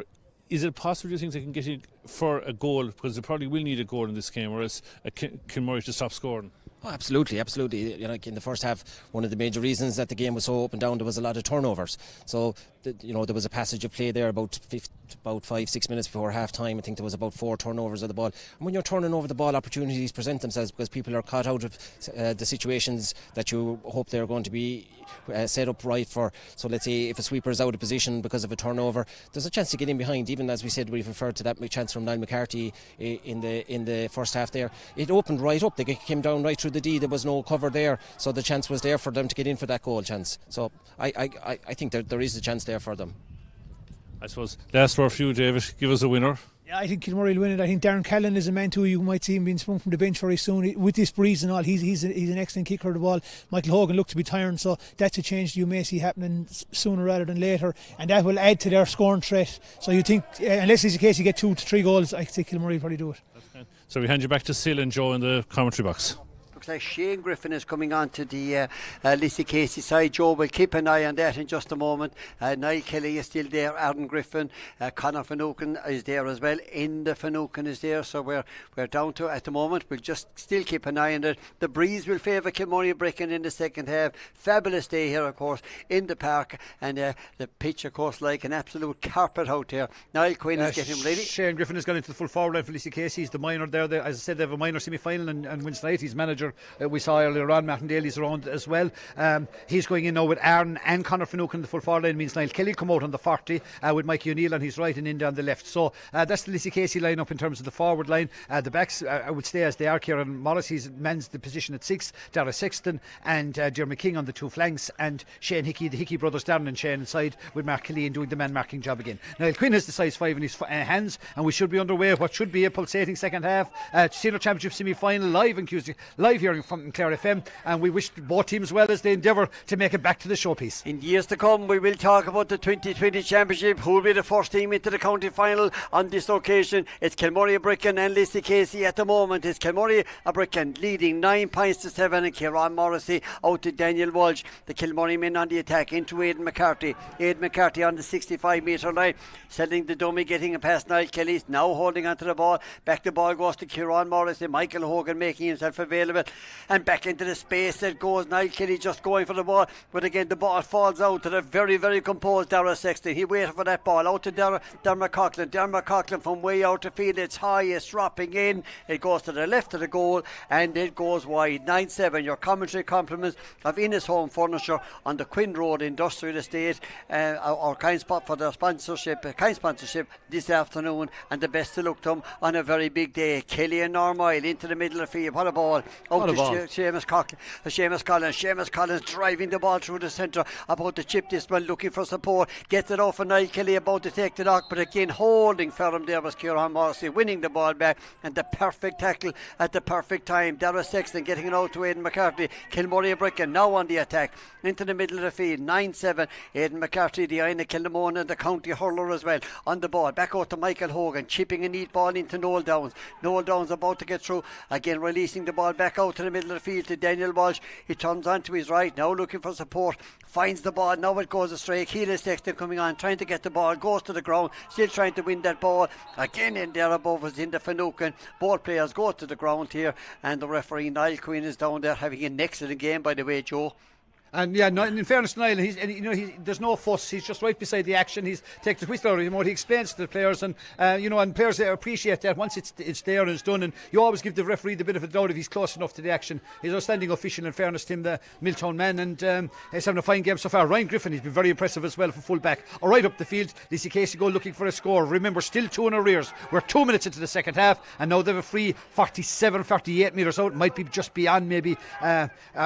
it possible, do you think, they can get in for a goal? Because they probably will need a goal in this game, or else Kilmurray to stop scoring. Oh, absolutely. You know, like in the first half, one of the major reasons that the game was so up and down, there was a lot of turnovers. So, there was a passage of play there about 5-6 minutes before half time. I think there was about 4 turnovers of the ball. And when you're turning over the ball, opportunities present themselves, because people are caught out of the situations that you hope they're going to be set up right for. So let's say if a sweeper is out of position because of a turnover, there's a chance to get in behind. Even as we said, we've referred to that chance from Niall McCarthy in the first half there. It opened right up. They came down right through the D. There was no cover there, so the chance was there for them to get in for that goal chance. So I think there is a chance there for them. I suppose last word for you, David. Give us a winner. Yeah, I think Kilmurray will win it. I think Darren Callan is a man too. You might see him being sprung from the bench very soon. With this breeze and all, he's an excellent kicker of the ball. Michael Hogan looked to be tiring, so that's a change you may see happening sooner rather than later, and that will add to their scoring threat. So you think, unless it's the case you get 2 to 3 goals, I think Kilmurray will probably do it. So we hand you back to Sil and Joe in the commentary box. Looks like Shane Griffin is coming on to the Lissycasey side. Joe will keep an eye on that in just a moment. Niall Kelly is still there. Aaron Griffin, Conor Finucane is there as well. Enda Finucane is there. So we're down to at the moment. We'll just still keep an eye on it. The breeze will favour Kilmurray Brecon in the second half. Fabulous day here, of course, in the park, and the pitch, of course, like an absolute carpet out there. Niall Quinn is getting ready. Shane Griffin has gone into the full forward line for Lissycasey. He's the minor there. As I said, they have a minor semi-final, and Winston Knight, he's manager. We saw earlier on, Martin Daly's around as well. He's going in now with Aaron and Conor Finucane in the full forward line. Means Niall Kelly come out on the 40 with Mikey O'Neill on his right and Inda on the left. So that's the Lissycasey line up in terms of the forward line. The backs I would stay as they are. Kieran Morris, he's mans the position at 6. Dara Sexton and Jeremy King on the 2 flanks, and Shane Hickey, the Hickey brothers, Darren and Shane inside with Mark Killeen doing the man marking job again. Niall Quinn has the size 5 in his hands, and we should be underway what should be a pulsating second half. Senior Championship semi-final live here from Clare FM, and we wish both teams well as they endeavour to make it back to the showpiece. In years to come, we will talk about the 2020 Championship. Who will be the first team into the county final on this occasion? It's Kilmurray Brecon and Lissycasey at the moment. It's Kilmurray Brecon leading 9 points to 7, and Kieran Morrissey out to Daniel Walsh. The Kilmurray men on the attack into Aidan McCarthy. Aidan McCarthy on the 65 metre line, sending the dummy, getting a past Niall Kelly, now holding onto the ball. Back the ball goes to Kieran Morrissey. Michael Hogan making himself available, and back into the space that goes Niall Kelly, just going for the ball, but again the ball falls out to the very, very composed Dara Sexton. He waited for that ball out to Dermot Coughlin. Dermot Coughlin from way out the field. It's high, it's dropping in, it goes to the left of the goal, and it goes wide. 9-7. Your commentary compliments of Innes Home Furniture on the Quinn Road Industrial Estate, our kind spot for their sponsorship this afternoon, and the best to look to them on a very big day. Kelly and Normoyle into the middle of the field. What a ball out to Seamus Collins. Seamus Collins driving the ball through the centre, about to chip this one, looking for support, gets it off for Niall Kelly, about to take the knock, but again holding firm there was Kieran Morrissey, winning the ball back, and the perfect tackle at the perfect time. Dara Sexton getting it out to Aidan McCarthy. Kilmurray Brecon now on the attack into the middle of the field. 9-7. Aidan McCarthy, the Ina Kilnamona, the county hurler as well, on the ball, back out to Michael Hogan, chipping a neat ball into Noel Downs. Noel Downs about to get through, again releasing the ball back out to the middle of the field to Daniel Walsh. He turns on to his right, now looking for support, finds the ball, now it goes astray. Keelan Sexton coming on, trying to get the ball, goes to the ground, still trying to win that ball. Again in there above us in the Finucane. Both players go to the ground here, and the referee Niall Quinn is down there having an excellent game, by the way, Joe. And yeah, no, in fairness to Niall, there's no fuss. He's just right beside the action. He's taken the whistle out of the remote. He explains to the players, and and players appreciate that once it's there and it's done. And you always give the referee the bit of a doubt if he's close enough to the action. He's an outstanding official, in fairness to him, the Milltown man, and he's having a fine game so far. Ryan Griffin, he's been very impressive as well for full back. All right up the field, Lissycasey go looking for a score. Remember, still 2 in arrears. We're 2 minutes into the second half, and now they have a free 47, 48 metres out. Might be just beyond maybe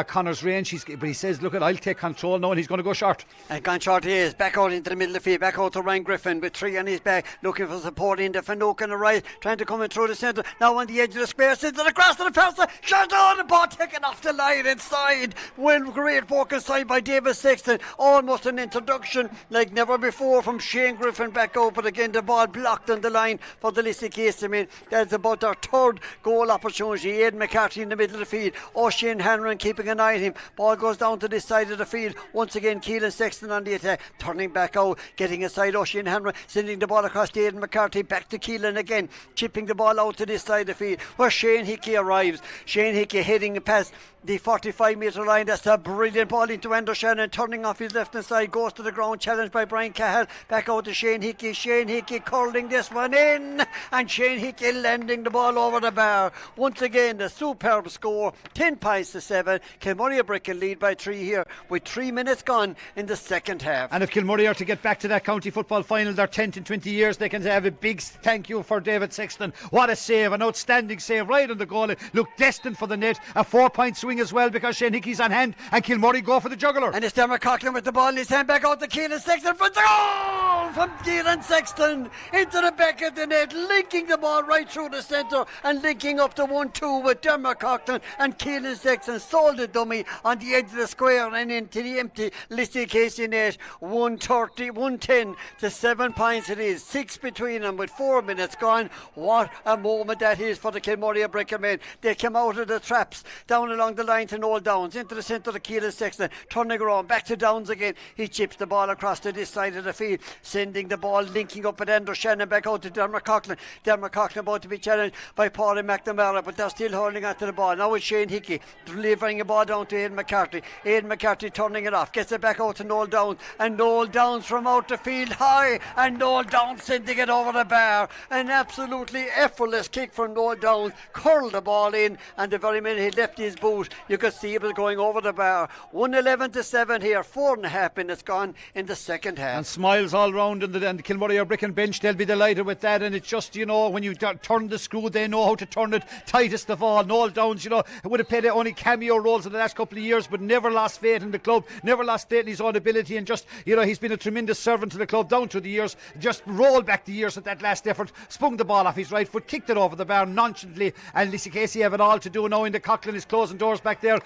Connor's range. But he says, look, I'll take control now, and he's going to go short. And gone short he is. Back out into the middle of the field. Back out to Ryan Griffin with 3 on his back, looking for support in the Fanook on the right, trying to come in through the centre. Now on the edge of the square, sends it across to the person. Shot on the ball, taken off the line inside. Well, great work inside by David Sexton. Almost an introduction like never before from Shane Griffin back out, but again the ball blocked on the line for the Lissycasey men. That's about their 3rd goal opportunity. Aidan McCarthy in the middle of the field. O'Shane Hanron keeping an eye on him. Ball goes down to this side of the field. Once again, Keelan Sexton on the attack, turning back out, getting inside O'Shane Hanron, sending the ball across to Aidan McCarthy, back to Keelan again, chipping the ball out to this side of the field where Shane Hickey arrives. Shane Hickey heading past the 45 metre line. That's a brilliant ball into Andrew Shannon, turning off his left hand side, goes to the ground, challenged by Brian Cahill. Back out to Shane Hickey. Shane Hickey curling this one in, and Shane Hickey landing the ball over the bar. Once again, the superb score, 10 points to 7. Kilmurray Bricken lead by 3 here with 3 minutes gone in the second half. And if Kilmurray are to get back to that county football final, their 10th in 20 years, they can have a big thank you for David Sexton. What a save, an outstanding save right on the goal. It looked destined for the net. A 4-point swing as well, because Shane Hickey's on hand, and Kilmurray go for the juggler. And it's Dermot Coughlin with the ball in his hand, back out to Keelan Sexton for the goal from Keelan Sexton into the back of the net, linking the ball right through the centre and linking up to 1-2 with Dermot Coughlin, and Keelan Sexton sold the dummy on the edge of the square and into the empty Lissycasey net. 110 to 7 points it is, 6 between them with 4 minutes gone. What a moment that is for the Kilmurray Bricken men. They came out of the traps down along the line to Noel Downs, into the centre to Keelan Sexton, turning around back to Downs again. He chips the ball across to this side of the field, sending the ball, linking up with Andrew Shannon, back out to Dermot Coughlin. Dermot Coughlin about to be challenged by Paulie McNamara, but they're still holding on to the ball. Now it's Shane Hickey delivering a ball down to Aidan McCarthy. Aidan McCarthy turning it off, gets it back out to Noel Downs, and Noel Downs from out the field high, and Noel Downs sending it over the bar. An absolutely effortless kick from Noel Downs, curled the ball in, and the very minute he left his boot, you could see it was going over the bar. 111 to 7 here, 4.5 minutes gone in the second half. And smiles all round in the Kilmurray Bricken bench. They'll be delighted with that, and it's just, when you turn the screw, they know how to turn it tightest of all. Noel Downs, would have played only cameo roles in the last couple of years, but never lost faith in the club, never lost faith in his own ability, and just, he's been a tremendous servant to the club down through the years. Just rolled back the years at that last effort, spun the ball off his right foot, kicked it over the bar nonchalantly, and Lissycasey have it all to do now. In the Coughlin is closing doors back there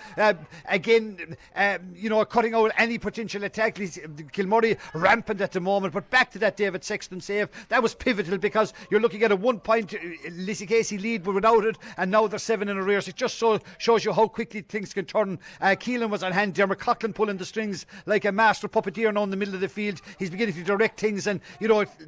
again, cutting out any potential attack. Kilmurray rampant at the moment, but back to that David Sexton save, that was pivotal, because you're looking at a 1 point Lissycasey lead without it, and now they're 7 in arrears. It just shows you how quickly things can turn. Keelan was on hand, Dermot Coughlin pulling the strings like a master puppeteer now in the middle of the field. He's beginning to direct things and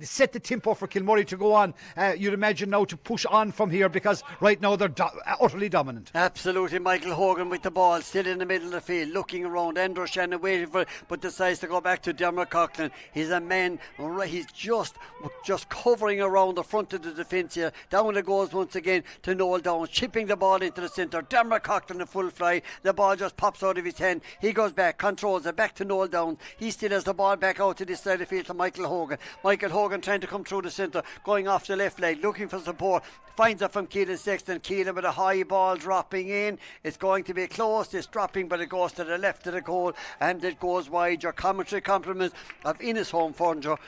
set the tempo for Kilmurray to go on. You'd imagine now to push on from here, because right now they're utterly dominant. Absolutely. Michael Hogan with the ball, still in the middle of the field, looking around. Andrew Shannon waiting for it, but decides to go back to Dermot Coughlin. He's a man, he's just covering around the front of the defence here. Down it goes once again to Noel Downs, chipping the ball into the centre. Dermot Coughlin in full fly. The ball just pops out of his hand. He goes back, controls it, back to Noel Downs. He still has the ball back out to this side of the field to Michael Hogan. Michael Hogan trying to come through the centre, going off the left leg, looking for support. Finds it from Keelan Sexton. Keelan with a high ball dropping in. It's going to be close. It's dropping, but it goes to the left of the goal, and it goes wide. Your commentary compliments of Innis Home Furniture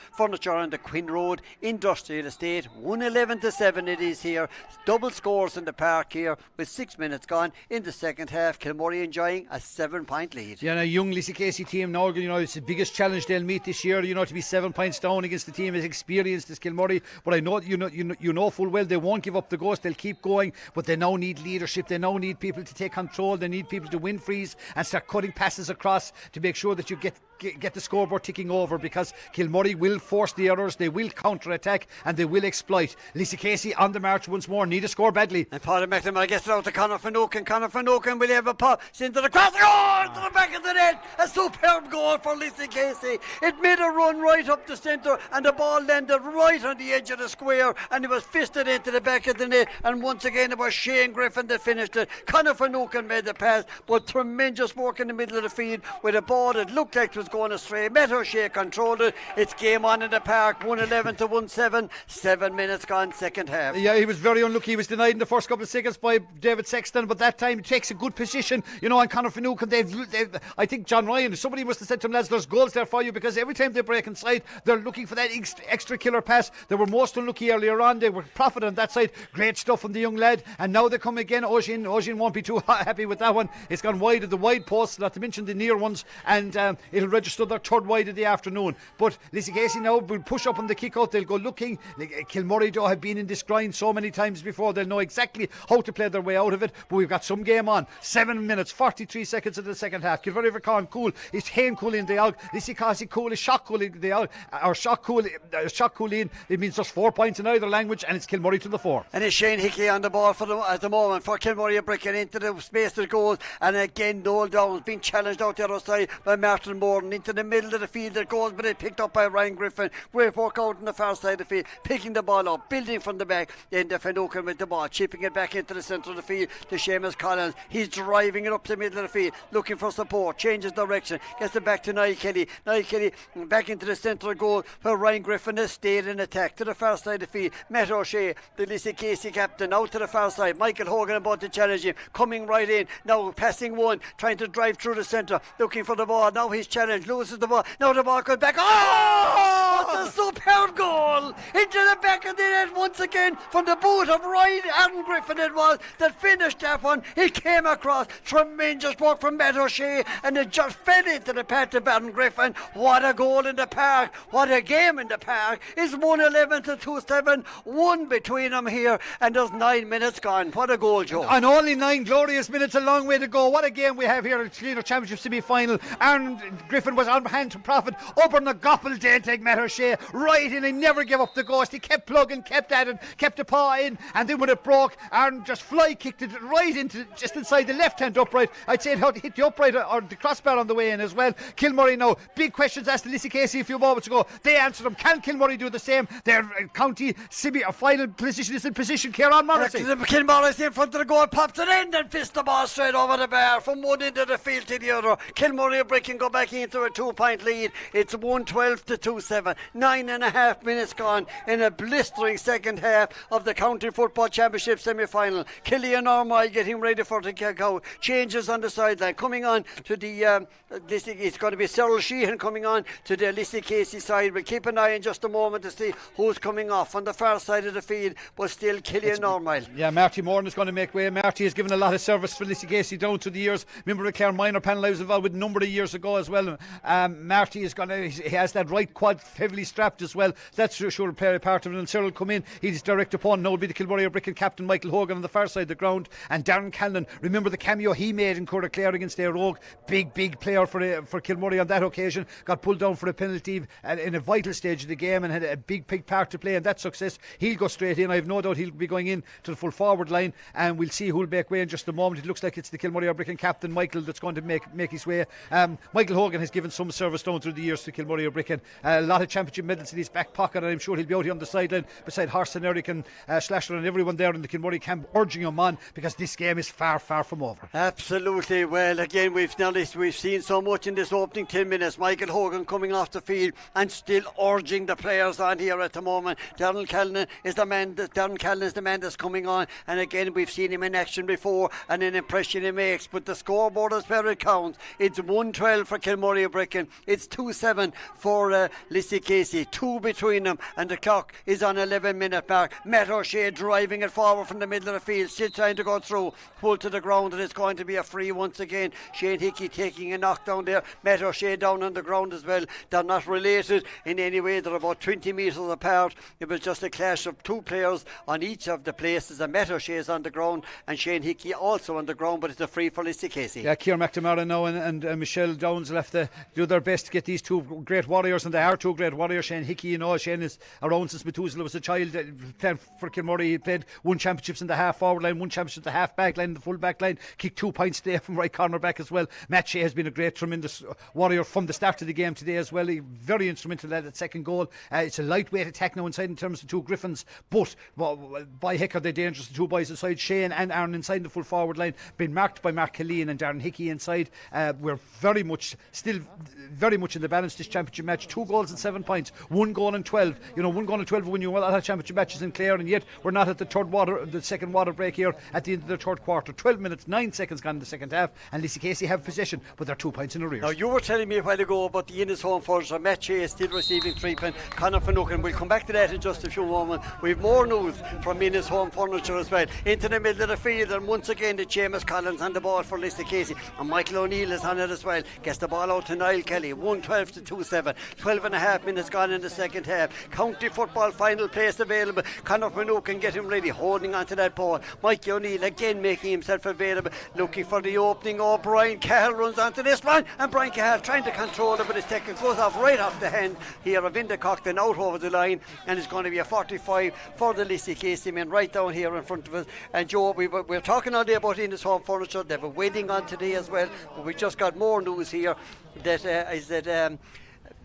on the Quinn Road Industrial Estate. 111 to 7 it is here. Double scores in the park here with 6 minutes gone in the second half. Kilmurray enjoying a 7-point lead. Yeah, and a young Lissycasey team now, it's the biggest challenge they'll meet this year, to be 7 points down against the team as experienced as Kilmurray. But I know, you know full well they won't give up the ghost. They'll keep going, but they now need leadership. They now need people to take control. They need people to win frees and start cutting passes across to make sure that you get get the scoreboard ticking over, because Kilmurray will force the errors, they will counter-attack, and they will exploit. Lissycasey on the march once more, need a score badly. And Paul McNamara gets it out to Conor Finucane. Conor Finucane will have a pop. Into the cross. Oh, to the back of the net. A superb goal for Lissycasey. It made a run right up the centre, and the ball landed right on the edge of the square, and it was fisted into the back of the net. And once again, it was Shane Griffin that finished it. Conor Finucane made the pass, but tremendous work in the middle of the field with a ball that looked like it was going astray. Matt O'Shea controlled it. It's game on in the park. 1-11 to 1-7. 7 minutes gone, second half. Yeah, he was very unlucky. He was denied in the first couple of seconds by David Sexton, but that time he takes a good position, you know, on Conor Finucane. I think John Ryan, somebody must have said to him, lads, there's goals there for you, because every time they break inside, they're looking for that extra killer pass. They were most unlucky earlier on. They were profiting on that side. Great stuff from the young lad, and now they come again. Oisin won't be too happy with that one. It's gone wide of the wide posts, not to mention the near ones, and it'll register their third wide of the afternoon. But Lissycasey now will push up on the kick out. They'll go looking. Kilmurray though have been in this grind so many times before, they'll know exactly how to play their way out of it. But we've got some game on. 7 minutes 43 seconds of the second half. Kilmurray Vercon cool is Hain cool in the out. Lissycasey cool is shock cool in the out, or shock cool in. It means there's 4 points in either language, and it's Kilmurray to the 4. And it's Shane Hickey on the ball at the moment for Kilmurray, breaking into the space that goes, and again Noel Downs being challenged out the other side by Martin Morden into the middle of the field that goes, but it's picked up by Ryan Griffin. Great work out on the far side of the field, picking the ball up, building from the back, then the Finucane with the ball, chipping it back into the centre of the field to Seamus Collins. He's driving it up the middle of the field, looking for support, changes direction, gets it back to Niall Kelly. Niall Kelly back into the centre of goal, where Ryan Griffin has stayed in attack to the far side of the field. Matt O'Shea, the Lissycasey captain, out to the far side. Michael Hogan about to challenge him, coming right in, now passing one, trying to drive through the centre, looking for the ball. Now he's challenged, loses the ball, now the ball goes back. Oh, what a superb goal into the back of the net once again from the boot of Ryan Griffin. It was that finished that one. He came across, tremendous work from Matt O'Shea, and it just fed into the path of Aaron Griffin. What a goal in the park, what a game in the park. It's 1-11 to 2-7, one between them here, and there's 9 minutes gone. What a goal, Joe. And only 9 glorious minutes, a long way to go. What a game we have here at the Senior Championship semi-final. Aaron Griffin was on hand to profit. Over in the Goppel Dale, Matt O'Shea right in. He never gave up the ghost. He kept plugging, kept at it, kept the paw in, and then when it broke, Aaron just fly kicked it right into just inside the left-hand upright. I'd say it hit the upright or the crossbar on the way in as well. Kilmurray now, big questions asked to Lissycasey a few moments ago. They answered them. Can Kilmurray do the same? Their county final position is in position. Kieran Morrissey. Kilmurray's in front of the goal, pops it in, and fists the ball straight over the bar from one end of the field to the other. Kilmurray breaking go back into a 2-point lead. It's 1-12 to 2-7. 9.5 minutes gone in a blistering second half of the County Football Championship semi-final. Killian Ormoy getting ready for the kick out. Changes on the sideline. Coming on to the it's going to be Cyril Sheehan coming on to the Lissycasey side. We'll keep an eye in just a moment to see who's coming off on the far side of the field, but still Killian Ormoy. Yeah, Marty Moran is going to make way. Marty has given a lot of service for Lissycasey down through the years. Remember the Clare minor panel I was involved with a number of years ago as well. Marty is going to, he has that right quad heavily strapped as well. That's sure to play a part of it. And Cyril come in, he's direct opponent. Now will be the Kilmurray Bricken captain Michael Hogan on the far side of the ground, and Darren Callan. Remember the cameo he made in Clare against Éire Óg. Big player for Kilmurray on that occasion. Got pulled down for a penalty in a vital stage of the game and had a big part to play in that success. He'll go straight in. I have no doubt he'll be going in to the full forward line, and we'll see who'll make way in just a moment. It looks like it's the Kilmurray Bricken captain Michael that's going to make his way. Michael Hogan has given some service down through the years to Kilmurray Bricken. A lot of championship medals in his back pocket, and I'm sure he'll be out here on the sideline beside Horst and Eric and Slasher and everyone there in the Kilmurray camp urging him on, because this game is far from over. Absolutely. Well, again, we've seen so much in this opening 10 minutes. Michael Hogan coming off the field and still urging the players on here at the moment. Darren Callan is the man that's coming on, and again we've seen him in action before and an impression he makes, but the scoreboard is where it counts. It's 1-12 for Kilmurray Bricken. It's 2-7 for Lissycasey. 2 between them, and the clock is on 11-minute mark. Matt O'Shea driving it forward from the middle of the field, still trying to go through, pulled to the ground, and it's going to be a free once again. Shane Hickey taking a knockdown there. Matt O'Shea down on the ground as well. They're not related in any way. They're about 20 metres apart. It was just a clash of two players on each of the places, and Matt O'Shea is on the ground and Shane Hickey also on the ground, but it's a free for Lissycasey. Yeah, Ciara McNamara now and Michelle Downs left to do their best to get these two great warriors, and they are two great warriors. Shane Hickey, you know, Shane is around since Methuselah was a child, playing for Kilmurray. He played 1 championships in the half forward line, 1 championship in the half back line, the full back line, kicked 2 points today from right corner back as well. Matt Shea has been a great, tremendous warrior from the start of the game today as well. He very instrumental at that second goal. It's a lightweight attack now inside in terms of 2 Griffins, but by heck are they dangerous, the 2 boys inside, Shane and Aaron inside the full forward line, been marked by Mark Killeen and Darren Hickey inside. We're still very much in the balance this championship match. 2 goals and 7 points, 1 goal and 12. 1 goal and 12 when you win a lot of championship matches in Clare, and yet we're not at the second water break here at the end of the third quarter. 12 minutes 9 seconds gone in the second half, and Lissycasey have possession, but they're 2 points in arrears. Now, you were telling me a while ago about the Innis home furniture. Matt Shea is still receiving treatment. Conor Finucane, we'll come back to that in just a few moments. We have more news from Innis home furniture as well. Into the middle of the field, and once again the Seamus Collins on the ball for Lissycasey, and Michael O'Neill is on it as well. Gets the ball out to Niall Kelly. 1:12 to 2:7. 12.5 minutes gone in the second half. County football final place available. Conor Finucane getting ready, holding onto that ball. Mike O'Neill again making himself available, looking for the opening. Brian Cahill runs onto this one, and Brian Cahill trying to control it, but his tackle goes off right off the hand here of Indercockton, out over the line, and it's going to be a 45 for the Lissycasey men right down here in front of us. And Joe, we're talking all day about Innis home furniture. They've been waiting on today as well, but we just got more news here that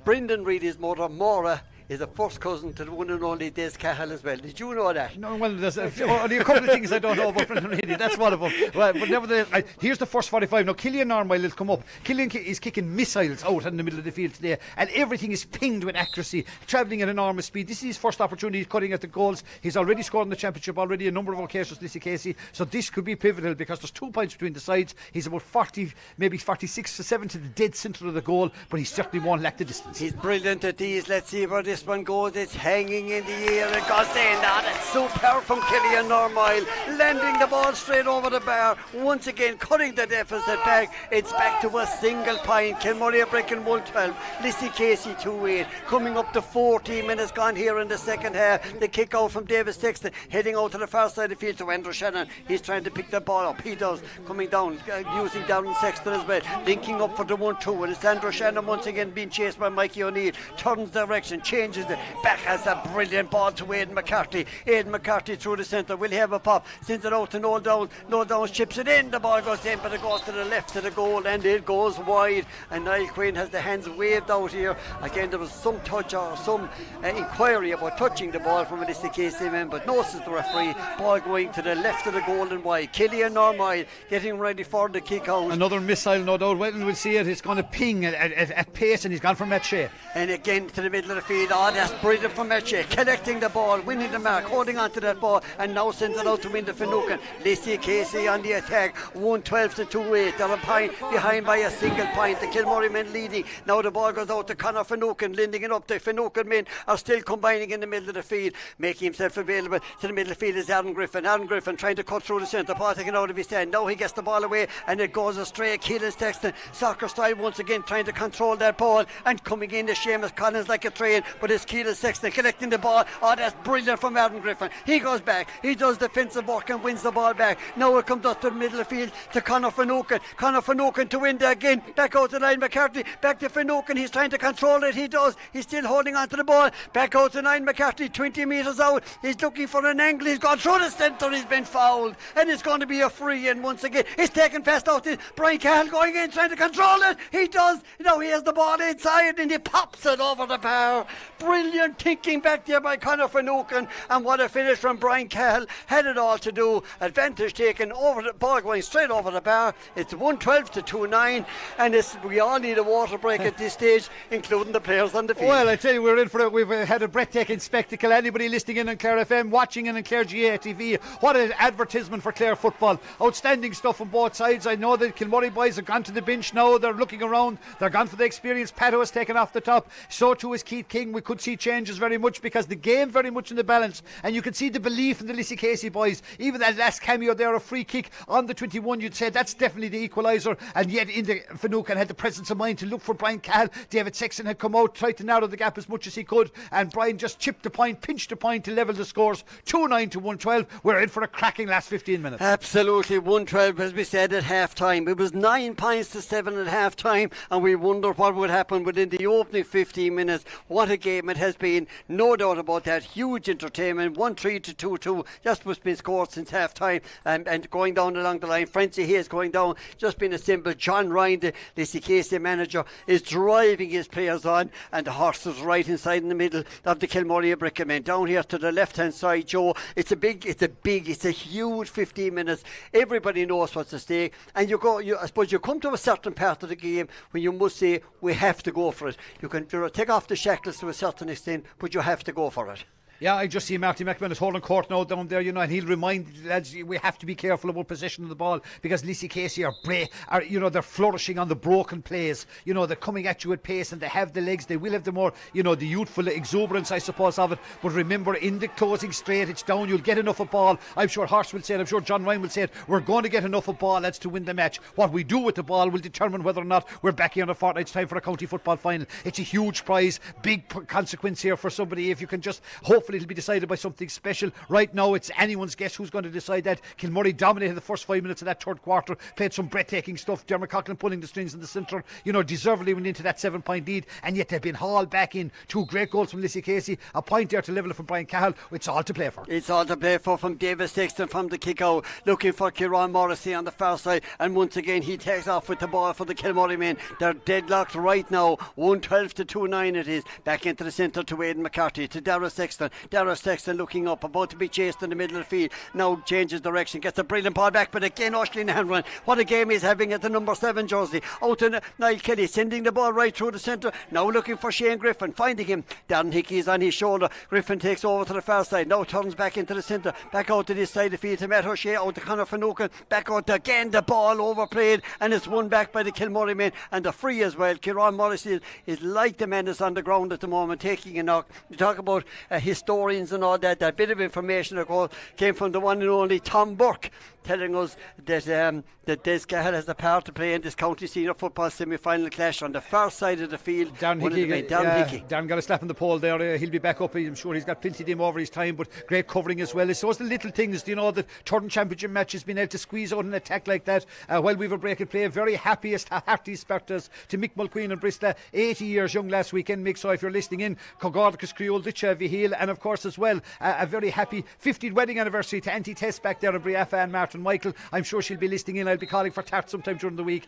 Brendan Reedy's mother Maura is a first cousin to the one and only Des Cahill as well. Did you know that? No, well, there's only a couple of things I don't know about Brendan Reedy. That's one of them. Well, but nevertheless, here's the first 45. Now, Killian Armile will come up. Killian is kicking missiles out in the middle of the field today, and everything is pinged with accuracy, travelling at enormous speed. This is his first opportunity. He's cutting at the goals. He's already scored in the championship already a number of occasions, Lissycasey. So this could be pivotal because there's 2 points between the sides. He's about 40, maybe 46 to 7 to the dead centre of the goal, but he certainly won't lack the distance. He's brilliant at these. Let's see where this one goes. It's hanging in the air. It goes in. That's superb from Killian Armile, landing the ball straight over the bar. Once again, cutting the deficit back. It's back to a single point. Kilmurray are breaking 112. Lissycasey 2-8. Coming up to 14 minutes gone here in the second half. The kick out from David Sexton, heading out to the far side of the field to Andrew Shannon. He's trying to pick the ball up. He does. Coming down, using Darren Sexton as well. Linking up for the 1-2. And it's Andrew Shannon once again being chased by Mikey O'Neill. Turns direction, changes it. Back has a brilliant ball to Aidan McCarthy. Aidan McCarthy through the centre. Will have a pop. Sends it out to Noel Downs. Noel Downs chips it in. The ball goes in, but it goes to the left of the goal, and it goes wide. And Niall Quinn has the hands waved out here. Again, there was some touch or some inquiry about touching the ball from a Lissycasey man, but no, says the referee. Ball going to the left of the goal and wide. Killian Armile getting ready for the kick out. Another missile, no doubt. We'll see it. It's going to ping at pace, and he's gone for Matt Shea. And again to the middle of the field. That's brilliant from Matt Shea, collecting the ball, winning the mark, holding on to that ball, and now sends it out to win the Finucane. Lissycasey on the attack, 112 to 2-8. They're behind by a single point. The Kilmurray men leading. Now the ball goes out to Conor Finucane, lending it up. The Finucane men are still combining in the middle of the field, making himself available to the middle of the field is Aaron Griffin. Aaron Griffin trying to cut through the centre, ball taken out of his hand. Now he gets the ball away, and it goes astray. Keelan Sexton, soccer style once again, trying to control that ball, and coming in the Seamus Collins like a train, but it's Keelan Sexton collecting the ball. That's brilliant from Aaron Griffin. He goes back, he does defensive work and wins the ball back. Now it comes up to the middle of the field to Conor Finucane. Conor Finucane to win there again. Back out to Niall McCarthy. Back to Finucane. He's trying to control it. He does. He's still holding on to the ball. Back out to Niall McCarthy. 20 metres out. He's looking for an angle. He's gone through the centre. He's been fouled. And it's going to be a free in once again. He's taken fast out. Brian Cahill going in trying to control it. He does. Now he has the ball inside and he pops it over the bar. Brilliant thinking back there by Conor Finucane, and what a finish from Brian Cahill. Had it all to do. Advantage taken, over the ball going straight over the bar. It's 112 to 2-9, and we all need a water break at this stage, including the players on the field. Well, I tell you, we're in for it. We've had a breathtaking spectacle. Anybody listening in on Clare FM, watching in on Clare GA TV, what an advertisement for Clare football. Outstanding stuff on both sides. I know the Kilmurray boys have gone to the bench now. They're looking around. They're gone for the experience. Pato has taken off the top. So too is Keith King. We could see changes very much, because the game very much in the balance, and you can see the belief in the Lissycasey boys. Even that last cameo there, a free kick on the 21, you'd say that's definitely the equaliser, and yet in the Finucane had the presence of mind to look for Brian Cahill. David Sexton had come out, tried to narrow the gap as much as he could, and Brian just chipped the point, pinched the point to level the scores. 2-9 to 112. We're in for a cracking last 15 minutes. Absolutely, 112 as we said at half time. It was 9 points to 7 at half time, and we wonder what would happen within the opening 15 minutes. What a game it has been, no doubt about that. Huge entertainment. 1-3 to 2-2, just what's been scored since half time, and going down along the line. Francie Hayes going down, just been a symbol. John Ryan, the Lissycasey manager, is driving his players on, and the horse is right inside in the middle of the Kilmurray Brick men. Down here to the left hand side, Joe, it's a huge 15 minutes. Everybody knows what's at stake, and I suppose you come to a certain part of the game when you must say we have to go for it. You can take off the shackles to a certain extent, but you have to go for it. Yeah, I just see Marty McMahon is holding court now down there, and he'll remind the lads we have to be careful about possession of the ball, because Lissycasey are they're flourishing on the broken plays. They're coming at you at pace, and they have the legs. They will have the more, the youthful exuberance, I suppose, of it. But remember, in the closing straight, it's down. You'll get enough of ball. I'm sure Horst will say it. I'm sure John Ryan will say it. We're going to get enough of ball, lads, to win the match. What we do with the ball will determine whether or not we're back here in a fortnight's time for a county football final. It's a huge prize, big consequence here for somebody. If you can just, hopefully it'll be decided by something special. Right now it's anyone's guess who's going to decide that. Kilmurray dominated the first 5 minutes of that third quarter, played some breathtaking stuff. Dermot Coughlin pulling the strings in the centre, deservedly went into that 7-point lead, and yet they've been hauled back in. 2 great goals from Lissycasey, a point there to level it from Brian Cahill. It's all to play for. It's all to play for from David Sexton from the kick out, looking for Kieran Morrissey on the far side, and once again he takes off with the ball for the Kilmurray men. They're deadlocked right now. 112 to 2-9 it is. Back into the centre to Aidan McCarthy, to Darragh Sexton. Darragh Sexton looking up, about to be chased in the middle of the field. Now changes direction, gets a brilliant ball back, but again Oisleen Hanrahan. What a game he's having at the number 7 jersey. Out to Niall Kelly, sending the ball right through the centre. Now looking for Shane Griffin, finding him. Darren Hickey is on his shoulder. Griffin takes over to the far side. Now turns back into the centre. Back out to this side of the field to Matt O'Shea. Out to Conor Finucane. Back out again. The ball overplayed, and it's won back by the Kilmurray men, and the free as well. Kieran Morrissey is like the menace on the ground at the moment, taking a knock. You talk about historians and all that. That bit of information, of course, came from the one and only Tom Burke, telling us that Des Cahill has a part to play in this county senior football semi-final clash on the far side of the field. Darren Hickey. Darren got a slap in the pole there. He'll be back up. I'm sure he's got plenty of them over his time, but great covering as well. So it's the little things, the Turn Championship match has been able to squeeze out an attack like that while we were breaking play. Very happiest birthdays to Mick Mulqueen and Bristol, 80 years young last weekend, Mick. So if you're listening in, Cogardicus Creole, Ditcha Vihil, and of course as well a very happy 50th wedding anniversary to Auntie Tess back there in Briafa and Martin Michael. I'm sure she'll be listening in. I'll be calling for tarts sometime during the week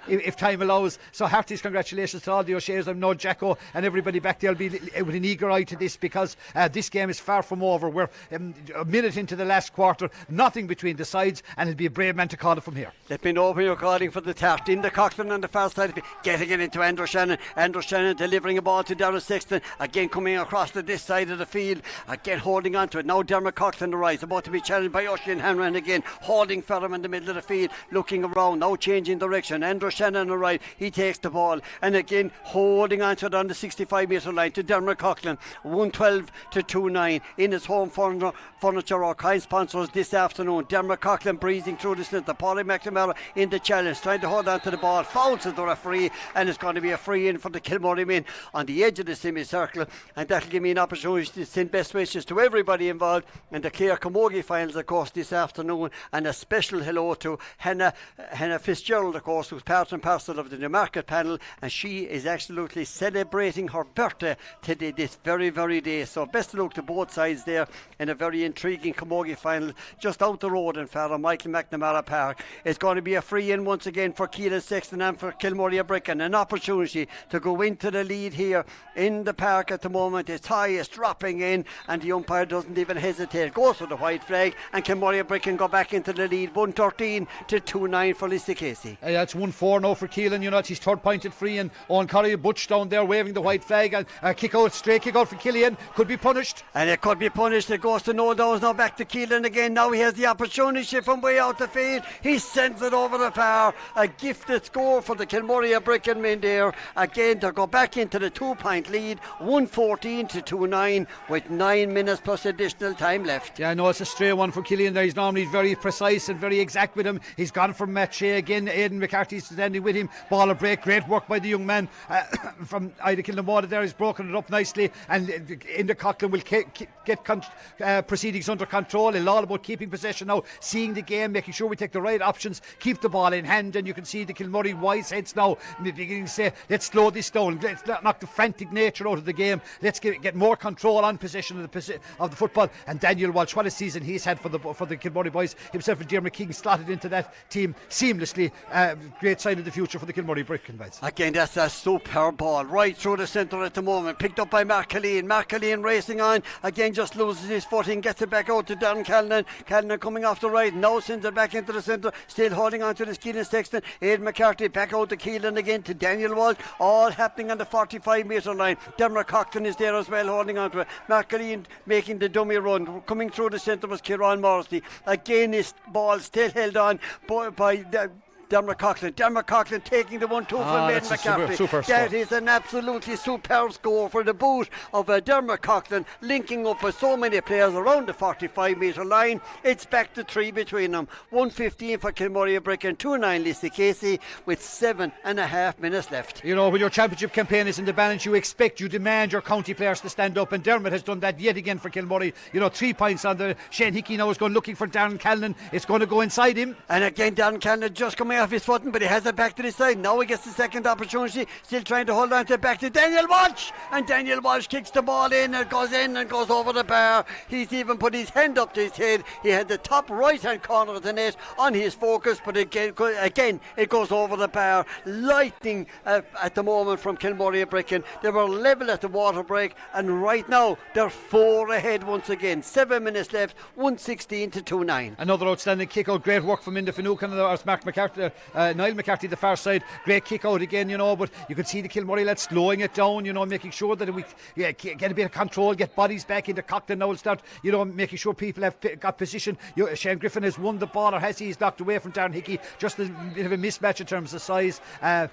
if time allows. So heartiest congratulations to all the O'Sheas. I know Jacko and everybody back there will be with an eager eye to this, because this game is far from over. We're a minute into the last quarter, nothing between the sides, and it'll be a brave man to call it from here. Let me know when you're calling for the tart. In the Coughlin on the far side of it, getting it into Andrew Shannon. Andrew Shannon delivering a ball to Darragh Sexton, again coming across to this side of the field, again holding on to it. Now Dermot Coughlin the rise, about to be challenged by Oisleen Hanrahan again, holding firm in the middle of the field, looking around, now changing direction. Andrew Shannon on the right, he takes the ball, and again holding on to it on the 65-metre line to Dermot Coughlin. 112 to 2-9 in his home furniture or kind sponsors this afternoon. Dermot Coughlin breezing through the centre. Paulie McNamara in the challenge, trying to hold on to the ball, fouls at the referee, and it's going to be a free in for the Kilmurray men on the edge of the semicircle, and that'll give me an opportunity to send best wishes to everybody involved in the Clare Camogie finals, of course, this afternoon, and a special hello to Hannah Fitzgerald, of course, who's part and parcel of the Newmarket panel, and she is absolutely celebrating her birthday today, this very, very day. So best of luck to both sides there in a very intriguing Camogie final just out the road in Farrah, Michael McNamara Park. It's going to be a free in once again for Keelan Sexton and for Kilmurray Bricken, an opportunity to go into the lead here in the park at the moment. It's high, it's dropping in, and the umpire doesn't even hesitate, goes for the white flag, and Kilmurray Bricken go back into the lead, 113 to 2-9 for Lissycasey. It's 1-4 now for Keelan. You know, it's his third pointed free, and Owen Curry Butch down there waving the white flag, and straight kick out for Killian, could be punished. And it could be punished. It goes to Noel Downs, now back to Keelan again. Now he has the opportunity from way out the field. He sends it over the bar. A gifted score for the Kilmurray Bricken men there. Again, to go back into the 2-point lead, 114 to 2-9 with 9 minutes plus additional time left. Yeah, no, it's a stray one for Killian there. He's normally very precise and very exact with him. He's gone from Matt again. Aidan McCarthy's standing with him. Ball a break. Great work by the young man from Ida Kilnawater there. He's broken it up nicely, and Enda Coughlin will get proceedings under control. It's all about keeping possession now, seeing the game, making sure we take the right options, keep the ball in hand, and you can see the Kilmurray wise heads now beginning to say, let's slow this down, let's knock the frantic nature out of the game, let's get more control on possession of the football. And Daniel Walsh, what a season he's had for the Kilmurray boys. Himself and Diarmuid King slotted into that team seamlessly. Great sign of the future for the Kilmurray Bricken boys. Again, that's a superb ball right through the centre at the moment, picked up by Mark Killeen. Mark Killeen racing on, again just loses his footing, gets it back out to Darren Callinan. Callinan coming off the right, now sends it back into the centre, still holding on to the Keelan Sexton. Aidan McCarthy back out to Keelan again, to Daniel Walsh, all happening on the 45 metre line. Dermot Coughlin is there as well, holding on to it. Mark Killeen making the dummy run, coming through the centre was Kieran Morrissey. Again his ball still held on by Dermot Coughlin. Dermot Coughlin taking the 1-2 from Aidan McCarthy. Super that is an absolutely superb score for the boot of Dermot Coughlin, linking up with so many players around the 45 metre line. It's back to 3 between them. 1:15 for Kilmurray Bricken, 2-9 Lissycasey with 7.5 minutes left. You know, when your championship campaign is in the balance, you demand your county players to stand up, and Dermot has done that yet again for Kilmurray. You know, 3 points on the Shane Hickey now is going looking for Darren Callinan. It's going to go inside him. And again, Darren Callinan just coming off his footing, but he has it back to the side. Now he gets the second opportunity, still trying to hold on to it, back to Daniel Walsh, and Daniel Walsh kicks the ball in and goes over the bar. He's even put his hand up to his head. He had the top right hand corner of the net on his focus, but again it goes over the bar. Lightning at the moment from Kilmurray Bricken. They were level at the water break, and right now they're 4 ahead once again. 7 minutes left, 1:16 to 2-9. Another outstanding kick out. Great work from Inda Finucane. There's Mark McCarthy, Niall McCarthy the far side. Great kick out again, you know, but you can see the Kilmurray lads slowing it down, you know, making sure that we get a bit of control, get bodies back into Coughlin now, start, you know, making sure people have got position. Shane Griffin has won the ball, or has he? He's knocked away from Darren Hickey. Just a bit of a mismatch in terms of size, and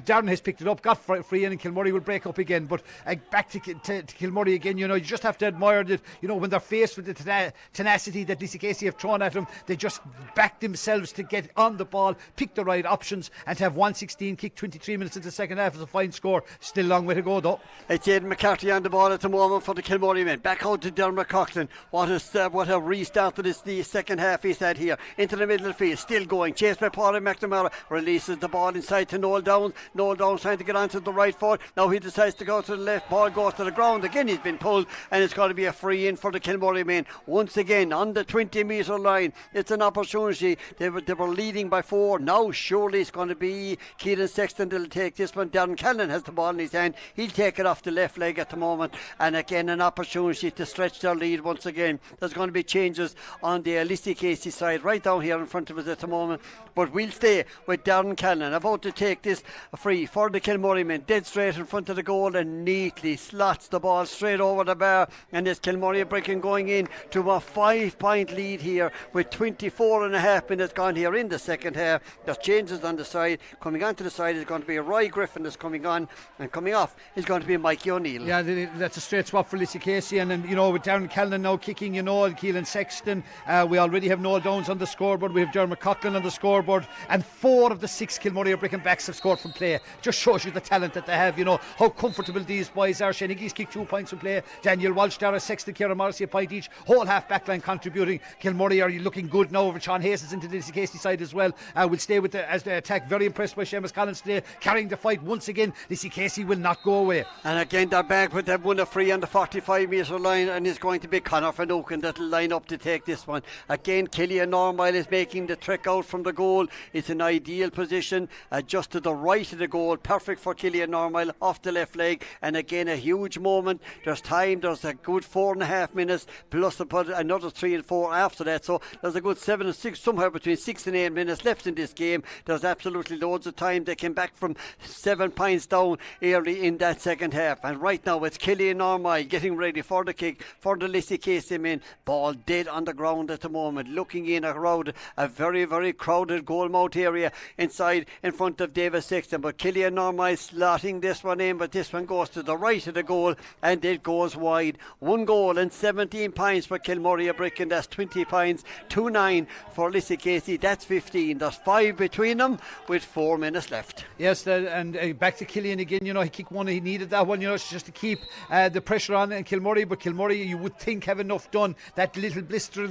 Darren has picked it up, got free in, and Kilmurray will break up again. But back to Kilmurray again, you know, you just have to admire that, you know, when they're faced with the tenacity that Lissycasey have thrown at them, they just back themselves to get on the ball, pick the right options, and to have 1:16 kick 23 minutes into the second half is a fine score. Still a long way to go though. It's Aidan McCarthy on the ball at the moment for the Kilmurray men. Back out to Dermot Coughlin. What a restart to the second half he's had here. Into the middle of the field, still going. Chased by Paul McNamara. Releases the ball inside to Noel Downs. Noel Downs trying to get onto the right foot. Now he decides to go to the left. Ball goes to the ground. Again he's been pulled, and it's going to be a free in for the Kilmurray men. Once again on the 20 metre line. It's an opportunity. They were leading by 4. Now surely it's going to be Keelan Sexton that'll take this one. Darren Callinan has the ball in his hand. He'll take it off the left leg at the moment, and again an opportunity to stretch their lead once again. There's going to be changes on the Lissycasey side right down here in front of us at the moment, but we'll stay with Darren Callinan about to take this free for the Kilmurray men, dead straight in front of the goal, and neatly slots the ball straight over the bar. And this Kilmurray Bricken going in to a 5-point lead here with 24.5 minutes gone here in the second half. There's changes on the side. Coming onto the side is going to be Roy Griffin that's coming on, and coming off is going to be Mikey O'Neill. Yeah, that's a straight swap for Lissycasey, and then, you know, with Darren Callinan now kicking, you know, Keelan Sexton, we already have Noel Downs on the scoreboard, we have Dermot Coughlin on the scoreboard, and 4 of the 6 Kilmurray Bricken backs have scored from play. Just shows you the talent that they have, you know, how comfortable these boys are. Shane Hickey's kicked 2 points from play. Daniel Walsh, Dara Sexton, Kieran Morrissey a point each. Whole half back line contributing. Kilmurray are looking good now over Sean Hayes is into the Lissycasey side as well. well. Will stay with as the attack. Very impressed by Seamus Collins today, carrying the fight once again. Lissycasey will not go away. And again, they're back with them won a free on the 45-metre line, and it's going to be Conor Finucane that'll line up to take this one. Again, Killian Normile is making the trek out from the goal. It's an ideal position, just to the right of the goal. Perfect for Killian Normile off the left leg. And again, a huge moment. There's time. There's a good 4.5 minutes, plus another 3 and 4 after that. So there's a good 7 and 6, somewhere between 6 and 8 minutes left in this game. There's absolutely loads of time. They came back from 7 points down early in that second half. And right now it's Killian Normile getting ready for the kick for the Lissycasey men. Ball dead on the ground at the moment, looking in around a very, very crowded goalmouth area inside in front of David Sexton. But Killian Normile slotting this one in, but this one goes to the right of the goal and it goes wide. 1 goal and 17 points for Kilmurray Bricken. That's 20 points. 2-9 for Lissycasey. That's 15. There's 5 between them with 4 minutes left. Yes, and back to Killian again. He kicked one. He needed that one. It's just to keep the pressure on Kilmurray. But Kilmurray, you would think, have enough done. That little blister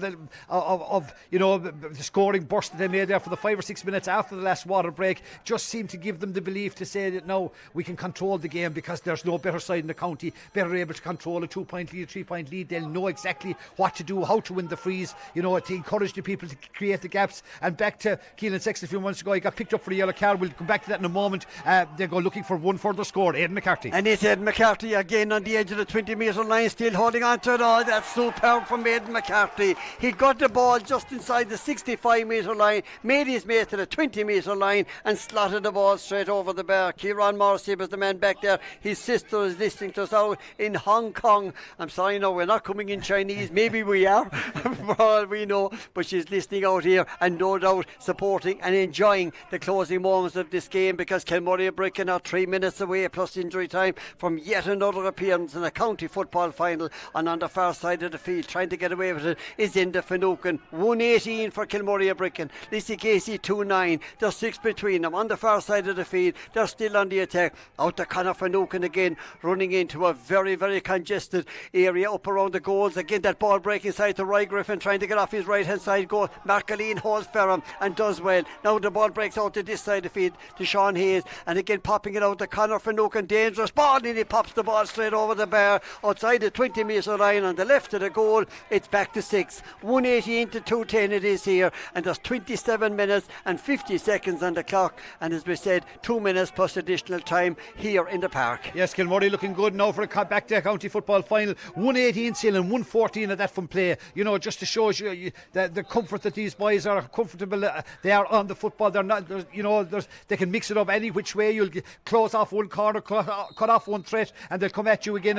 of the scoring burst that they made there for the 5 or 6 minutes after the last water break just seemed to give them the belief to say that now we can control the game, because there's no better side in the county, better able to control a 2-point lead, 3-point lead. They'll know exactly what to do, how to win the frees, to encourage the people to create the gaps. And back to Keelan Sexton a few months ago, he got picked up for the yellow card. We'll come back to that in a moment. They go looking for one further score. Aidan McCarthy. And it's Aidan McCarthy again on the edge of the 20-metre line, still holding on to it. Oh, that's superb from Aidan McCarthy. He got the ball just inside the 65-metre line, made his way to the 20-metre line and slotted the ball straight over the bar. Kieran Morrissey was the man back there. His sister is listening to us out in Hong Kong. I'm sorry, no, we're not coming in Chinese. Maybe we are, for all we know. But she's listening out here and no doubt supporting and enjoying the closing moments of this game, because Kilmurray Bricken are 3 minutes away plus injury time from yet another appearance in a county football final. And on the far side of the field, trying to get away with it, is Enda Finucane. 1-18 for Kilmurray Bricken. Lissycasey 2-9. There's 6 between them. On the far side of the field, they're still on the attack. Out to Conor Finucane again, running into a very, very congested area up around the goals. Again, that ball breaking side to Roy Griffin, trying to get off his right hand side goal. Marcaline holds Ferrum and does well. Now the ball breaks out to this side of the field to Sean Hayes, and again popping it out to Conor Finucane. Dangerous ball, and he pops the ball straight over the bar outside the 20-metre line on the left of the goal. It's back to 6. 1-18 to 2-10 it is here, and there's 27 minutes and 50 seconds on the clock, and as we said, 2 minutes plus additional time here in the park. Yes, Kilmurray looking good now for a back to a county football final. 1-18 still and 1-14 of that from play. Just to show you the comfort that these boys are comfortable. They are on the football. They're not. They can mix it up any which way. You'll close off one corner, cut off one threat, and they'll come at you again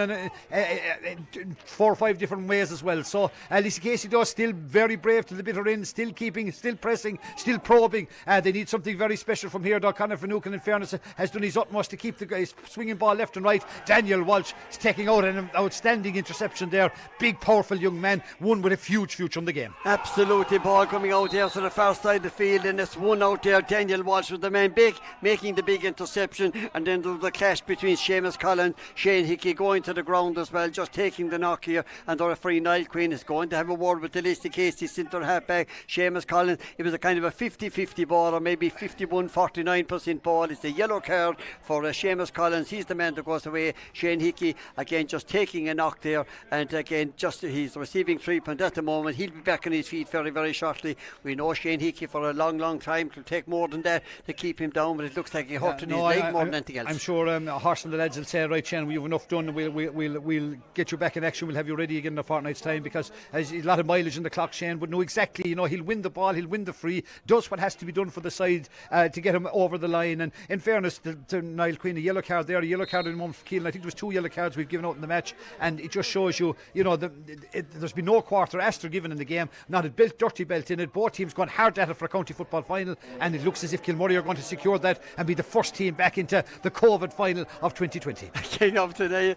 in 4 or 5 different ways as well. So Lissycasey though still very brave to the bitter end, still keeping, still pressing, still probing. They need something very special from here. Conor Finucane, in fairness, has done his utmost to keep the guys swinging ball left and right. Daniel Walsh is taking out an outstanding interception there. Big, powerful young man, one with a huge future in the game. Absolutely, ball coming out there to the far side of the field, and it's one out there. Daniel Walsh was the man big, making the big interception, and then there was a clash between Seamus Collins, Shane Hickey going to the ground as well, just taking the knock here, and the referee Niall Quinn is going to have a word with the Lissycasey centre halfback Seamus Collins. It was a kind of a 50-50 ball, or maybe 51-49% ball. It's a yellow card for Seamus Collins. He's the man that goes away. Shane Hickey again just taking a knock there, and again just he's receiving treatment at the moment. He'll be back on his feet very, very shortly. We know Shane Hickey for a long, long time. It'll take more than that to keep him down, but it looks like he hurt in his leg more than anything else. I'm sure Horse and the lads will say, right, Shane, we have enough done. We'll get you back in action. We'll have you ready again in a fortnight's time, because there's a lot of mileage in the clock. Shane would know exactly, he'll win the ball, he'll win the free, does what has to be done for the side to get him over the line. And in fairness to Niall Quinn, a yellow card there, a yellow card in the moment for Keelan. I think there was 2 yellow cards we've given out in the match, and it just shows you, there's been no quarter aster given in the game, not a dirty belt in it. Both teams going hard at it for a county football final, and it looks as if Kilmurray are going to secure that and be the first team back into the COVID final of 2020. King of today,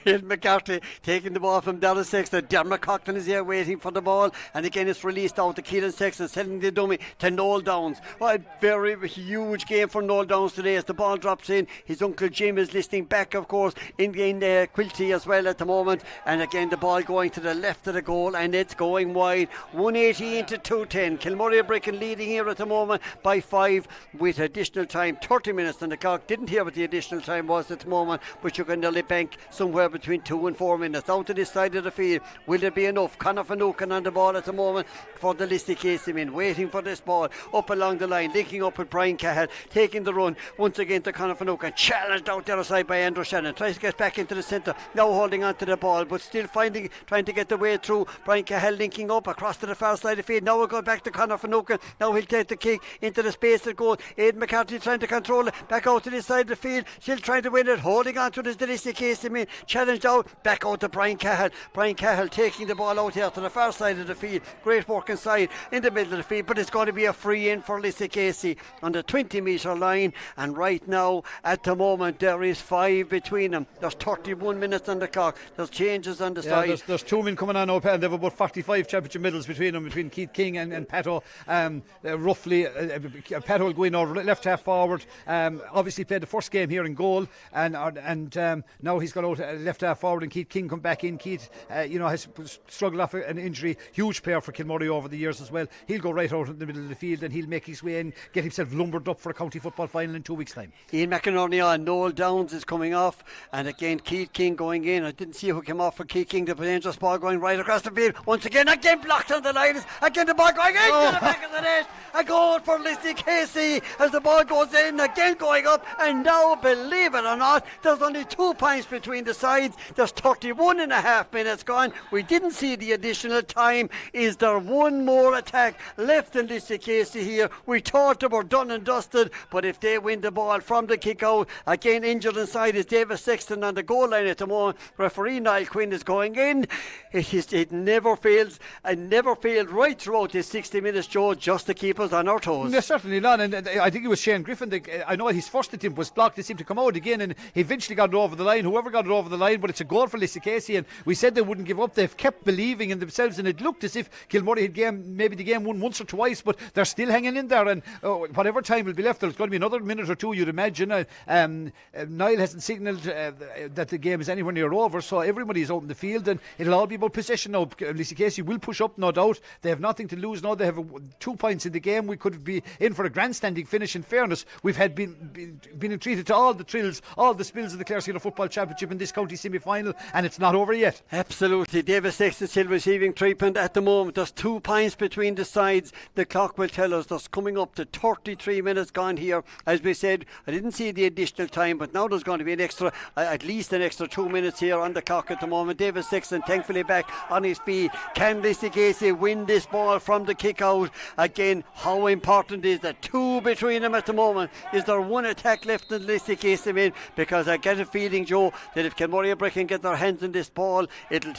Aidan McCarthy taking the ball from Dallas Sexton. Dermot Coughlin is here waiting for the ball, and again it's released out to Keelan Sexton, sending the dummy to Noel Downs. What a very huge game for Noel Downs today as the ball drops in. His uncle Jim is listening back, of course, in Quilty as well at the moment, and again the ball going to the left of the goal, and it's going wide. 1-18 to 2-10. Kilmurray Bricken lead leading here at the moment by 5 with additional time, 30 minutes on the clock. Didn't hear what the additional time was at the moment, but you can nearly bank somewhere between 2 and 4 minutes. Down to this side of the field, will there be enough? Conor Finucane on the ball at the moment for the Lissycasey men, waiting for this ball up along the line, linking up with Brian Cahill, taking the run once again to Conor Finucane, challenged out the other side by Andrew Shannon, tries to get back into the centre, now holding on to the ball but still trying to get the way through. Brian Cahill linking up across to the far side of the field. Now we'll go back to Conor Finucane. Now he'll take the kick into the space that goes. Aidan McCarthy trying to control it, back out to this side of the field, still trying to win it, holding on to this Lissycasey man, challenged out, back out to Brian Cahill. Brian Cahill taking the ball out here to the far side of the field. Great work inside in the middle of the field, but it's going to be a free in for Lissycasey on the 20 metre line. And right now at the moment there is 5 between them. There's 31 minutes on the clock. There's changes on the side. There's 2 men coming on now, and they have about 45 championship medals between them, between Keith King and Pato. Roughly Pato will go in over left half forward. Obviously played the first game here in goal, and now he's gone out left half forward, and Keith King come back in. Keith has struggled off an injury, huge player for Kilmurray over the years as well. He'll go right out in the middle of the field and he'll make his way in, get himself lumbered up for a county football final in 2 weeks time. Ian McInerney on, Noel Downs is coming off, and again Keith King going in. I didn't see who came off for Keith King. The dangerous ball going right across the field once again blocked on the line. Again the ball going into the back of the net. A goal for Lissycasey as the ball goes in, again going up, and now believe it or not there's only 2 points between the sides. There's 31 and a half minutes gone. We didn't see the additional time. Is there one more attack left in Lissycasey here? We thought they were done and dusted, but if they win the ball from the kick out, again injured inside is David Sexton on the goal line at the moment. Referee Niall Quinn is going in. It never fails, and never failed right throughout this 60 minutes, Joe, just to keep us on our toes. Yeah, certainly not, and I think it was Shane Griffin. I know his first attempt was blocked. They seemed to come out again, and he eventually got it over the line. Whoever got it over the line, but it's a goal for Lissycasey, and we said they wouldn't give up. They've kept believing in themselves, and it looked as if Kilmurray had maybe the game won once or twice, but they're still hanging in there, and whatever time will be left, there's going to be another minute or two, you'd imagine. Niall hasn't signalled that the game is anywhere near over, so everybody's out in the field, and it'll all be about possession now. Lissycasey will push up, no doubt. They have nothing to lose now. They have 2 points in the game. We could be in for a grandstanding finish. In fairness, we've had been treated to all the thrills, all the spills of the Clare Senior Football Championship in this county semi-final, and it's not over yet. Absolutely. David Sexton still receiving treatment at the moment. There's 2 points between the sides. The clock will tell us there's coming up to 33 minutes gone here. As we said, I didn't see the additional time, but now there's going to be an extra, at least an extra 2 minutes here on the clock at the moment. David Sexton thankfully back on his feet. Can Lissycasey win this ball from the kick out? Again, how important is the 2 between them at the moment? Is there 1 attack left in Lissycasey men? Because I get a feeling, Joe, that if Kilmurray can get their hands on this ball, it'll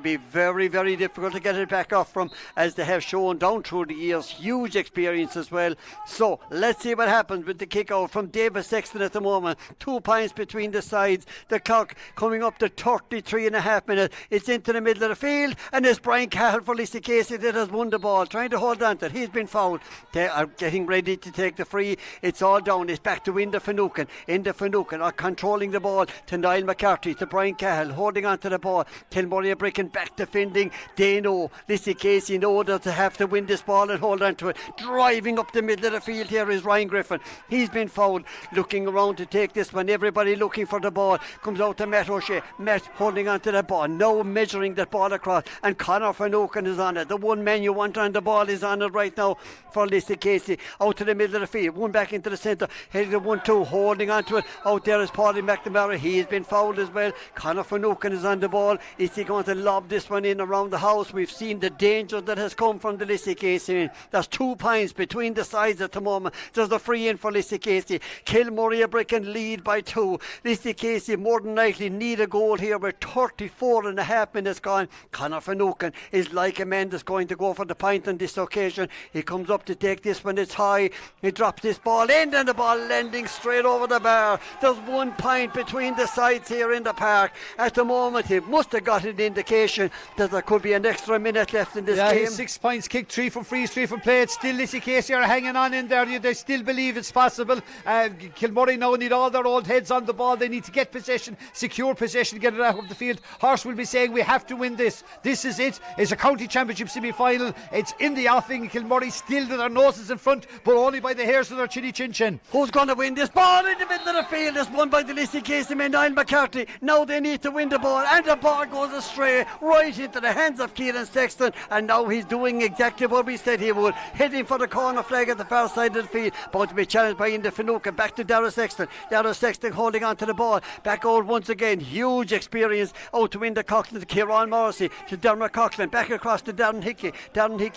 be very, very difficult to get it back off from, as they have shown down through the years. Huge experience as well. So let's see what happens with the kick out from David Sexton at the moment. 2 points between the sides. The clock coming up to 33 and a half minutes. It's into the middle of the field, and there's Brian Cahill for Lissycasey that has won the ball, trying to hold on to it. He's been fouled. They are getting ready to take the free. It's all down. It's back to Enda Finucane are controlling the ball to Niall McCarthy, to Brian Cahill, holding on to the ball. Kilmurray Bricken back defending. They know, Lissycasey know that they have to win this ball and hold on to it. Driving up the middle of the field here is Ryan Griffin. He's been fouled, looking around to take this one. Everybody looking for the ball. Comes out to Matt O'Shea. Matt holding on to the ball, now measuring that ball across, and Conor Finucane is on it. The one man you want on the ball is on it right now for Lissycasey. Out to the middle of the field, one back into the centre, heading to 1-2, holding on to it. Out there is Paulie McNamara. He's been fouled as well. Conor Finucane is on the ball. Is he going to lob this one in around the house? We've seen the danger that has come from the Lissycasey. There's 2 points between the sides at the moment. There's the free in for Lissycasey. Kilmurray Bricken lead by 2. Lissycasey more than likely need a goal here with 34 and a half minutes gone. Conor Finucane is like a man that's going to go for the point on this occasion. He comes up to take this one. It's high. He drops this ball in, and the ball landing straight over the bar. There's 1 point between the sides here in the park. At the moment, he must have got an indication that there could be an extra minute left in this game. 6 points kicked, 3 from frees, 3 from play. It's still Lissycasey are hanging on in there. They still believe it's possible. Kilmurray now need all their old heads on the ball. They need to get possession, secure possession, get it out of the field. Horse will be saying we have to win this. This is it. It's a county championship semi-final. It's in the offing. Kilmurray still to their noses in front, but only by the hairs of their chinny chin. Who's going to win this ball in the middle of the field? It's won by the Lissycasey men, Niall McCarthy. Now they need to win the ball, and the ball goes astray right into the hands of Kieran Sexton, and now he's doing exactly what we said he would, heading for the corner flag at the far side of the field, about to be challenged by Inda Finucane. Back to Darragh Sexton. Darragh Sexton holding on to the ball, back out once again, huge experience, out to Inda Coughlin, to Kieran Morrissey, to Dermot Coughlin, back across to Darren Hickey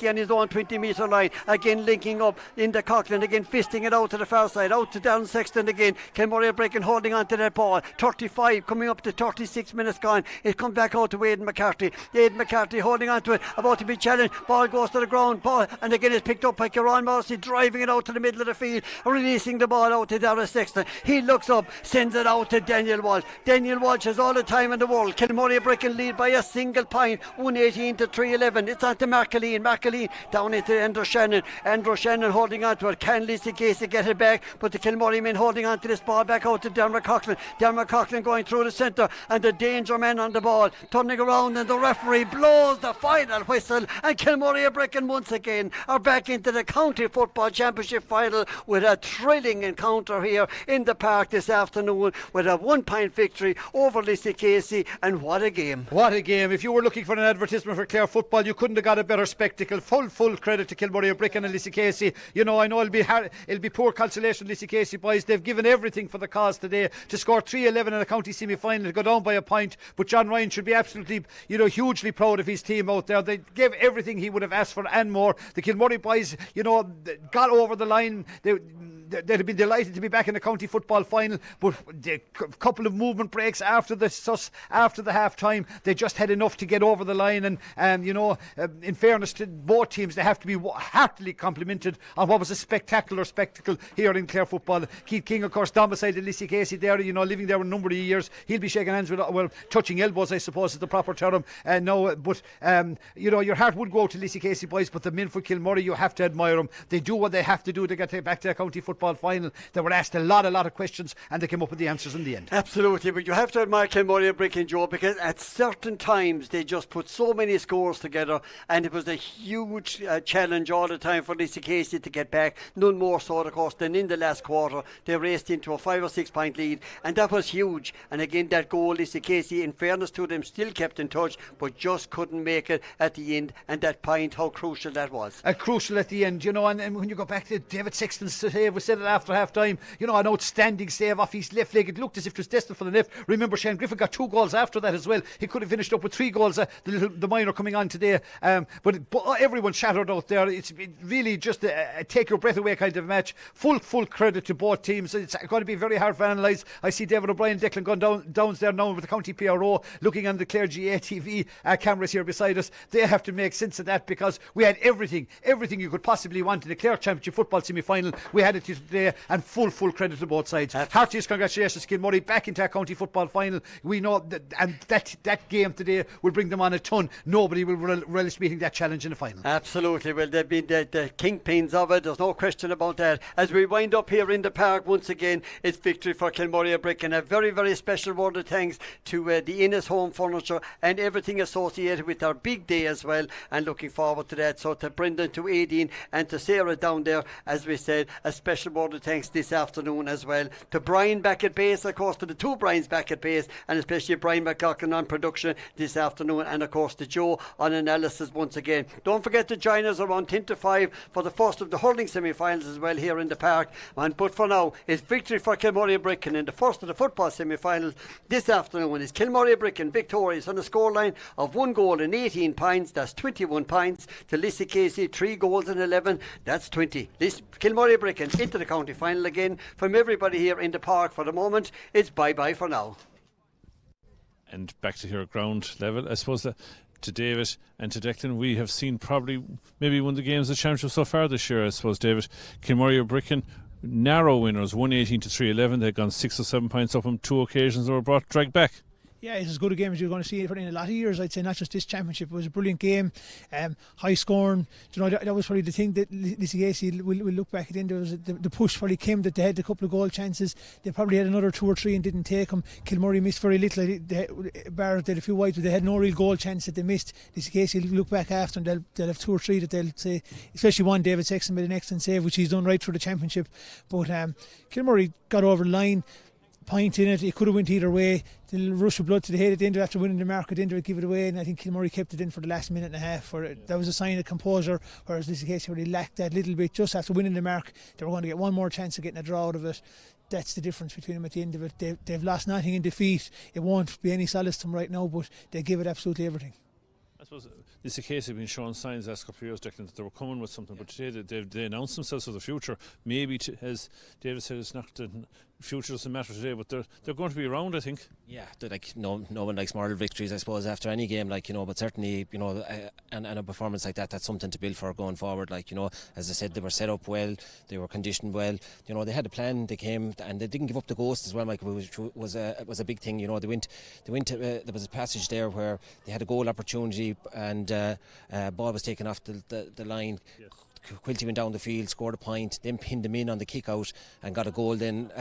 on his own 20 metre line, again linking up Inda Coughlin, again fisting it out to the far side, out to Darren Sexton again. Kilmurray breaking, holding on to that ball, 35 coming up to 36 minutes gone. It comes back out to Aidan McCarthy holding on to it, about to be challenged, ball goes to the ground, ball, and again it's picked up by Kieran Morrissey, driving it out to the middle of the field, releasing the ball out to Darragh Sexton. He looks up, sends it out to Daniel Walsh. Daniel Walsh has all the time in the world. Kilmurray breaking lead by a single point, 118 to 311. It's on to Markeleen down into Andrew Shannon holding on to it. Can Lissycasey get it back? But the Kilmurray men holding on to this ball, back out to Dermot Coughlin going through the centre, and the danger man on the ball turning around, and the referee blows the final whistle, and Kilmurray breaking once again are back into the County Football Championship final with a thrilling encounter here in the park this afternoon, with a 1-point victory over Lissycasey. And what a game. If you were looking for an advertisement for Clare football, you couldn't have got a better spectacle. Full credit to Kilmurray Bricken and Lissycasey. You know, I know it'll be poor consolation, Lissycasey boys. They've given everything for the cause today to score 3-11 in a county semi-final, to go down by a point. But John Ryan should be absolutely, hugely proud of his team out there. They gave everything he would have asked for and more. The Kilmurray boys, got over the line. They'd have been delighted to be back in the county football final, but a couple of movement breaks after the half time, they just had enough to get over the line. And in fairness to both teams, they have to be heartily complimented on what was a spectacular spectacle here in Clare football. Keith King, of course, domiciled in Lissycasey there, living there a number of years. He'll be shaking hands with, touching elbows, I suppose is the proper term. Your heart would go out to Lissycasey boys, but the men for Kilmurray, you have to admire them. They do what they have to do to get back to a county football final. They were asked a lot of questions, and they came up with the answers in the end. Absolutely, but you have to admire Kilmurray and Bricken, Joe, because at certain times they just put so many scores together, and it was a huge challenge all the time for Lissycasey to get back. None more so, of course, than in the last quarter. They raced into a 5 or 6 point lead, and that was huge. And again, that goal, Lissycasey, in fairness to them, still kept in touch, but just couldn't make it at the end. And that point, how crucial that was. Crucial at the end, and when you go back to David Sexton's save, we said it after half time, an outstanding save off his left leg. It looked as if it was destined for the left. Remember, Shane Griffin got 2 goals after that as well. He could have finished up with 3 goals, the minor coming on today. But everyone shattered out there. It's really just a take your breath away kind of match. Full credit to both teams. It's going to be very hard to analyse. I see David O'Brien, Declan going down there now with the County PRO, looking on the Clare GA TV cameras here beside us. They have to make sense of that, because we had everything you could possibly want in the Clare Championship football semi-final. We had it today, and full credit to both sides. Heartiest congratulations to Kilmurray back into a county football final. We know that game today will bring them on a ton. Nobody will relish meeting that challenge in the final. Absolutely. Well, they've been the kingpins of it. There's no question about that. As we wind up here in the park once again, it's victory for Kilmurray Brick, and a very, very special word of thanks to the Innes Home Furniture and everything associated with our big day as well, and looking forward to that. So to Brendan, to Aideen, and to Sarah down there, as we said, a special word of thanks this afternoon as well. To Brian back at base, of course, to the 2 Brians back at base, and especially Brian McLaughlin on production this afternoon, and of course to Joe on analysis once again. Don't forget to join us around 10 to 5 for the first of the hurling semi-finals as well here in the park. But for now, it's victory for Kilmurray Bricken in the first of the football semi-finals this afternoon. Is Kilmurray Bricken victorious on a scoreline of 1 goal and 18 points. That's 21 points to Lissycasey, 3 goals and 11. That's 20. Kilmurray Bricken into the county final again. From everybody here in the park for the moment, it's bye-bye for now. And back to here at ground level, I suppose that to David and to Declan, we have seen probably maybe one of the games of the championship so far this year, I suppose, David. Kilmurray Bricken, narrow winners, 118 to 311. They'd gone 6 or 7 points up on 2 occasions and were dragged back. Yeah, it's as good a game as you're going to see in a lot of years. I'd say not just this championship. It was a brilliant game, high scoring. You know, that was probably the thing that Lissycasey will look back at. The end, there was the push probably came that they had a couple of goal chances. They probably had another 2 or 3 and didn't take them. Kilmurray missed very little. Barrett did a few wides, but they had no real goal chance that they missed. Lissycasey will look back after and they'll have 2 or 3 that they'll say, especially one David Sexton made an excellent save, which he's done right through the championship. But Kilmurray got over the line. Point in it, it could have went either way. The rush of blood to the head at the end after winning the mark at the end of it, give it away, and I think Kilmurray kept it in for the last minute and a half. That was a sign of composure, whereas Lissycasey really lacked that little bit. Just after winning the mark, they were going to get one more chance of getting a draw out of it. That's the difference between them at the end of it. They've lost nothing in defeat. It won't be any solace to them right now, but they give it absolutely everything. I suppose Lissycasey have been showing signs the last couple of years, Declan, that they were coming with something, but today they announced themselves for the future. Maybe, as David said, it's not the future doesn't matter today, but they're going to be around, I think. Yeah, like no one likes moral victories, I suppose, after any game, like, you know, but certainly, you know, and a performance like that's something to build for going forward. Like, you know, as I said, they were set up well, they were conditioned well, you know, they had a plan, they came and they didn't give up the ghost as well, Mike, which was a big thing. You know, they went there was a passage there where they had a goal opportunity and ball was taken off the line. Yes. Quilty went down the field, scored a point, then pinned them in on the kick out and got a goal then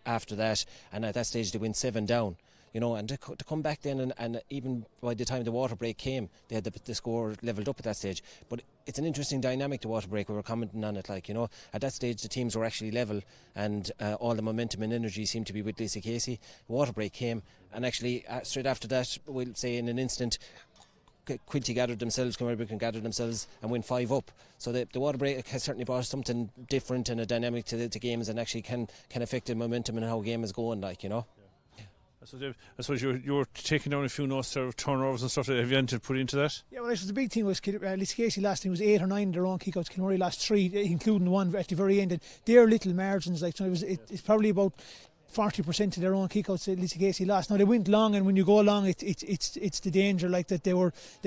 after that, and at that stage they went 7 down, you know, and to come back then and even by the time the water break came, they had the score levelled up at that stage. But it's an interesting dynamic, the water break. We were commenting on it, like, you know, at that stage the teams were actually level and all the momentum and energy seemed to be with Lissycasey. The water break came and actually straight after that, we'll say in an instant, Quilty gathered themselves, Kilmurray gathered themselves and went 5 up. So the water break has certainly brought something different and a dynamic to games, and actually can affect the momentum and how a game is going, like, you know. So Dave, I suppose you were taking down a few notes there of turnovers and stuff. Have you anything to put into that? Yeah, well, the big thing was Lissycasey last thing was 8 or 9 in their own kickouts. Kilmurray lost 3, including one at the very end. And they're little margins, like, so it's probably about 40% of their own kickouts that Lissycasey lost. Now they went long, and when you go long, it's the danger, like that they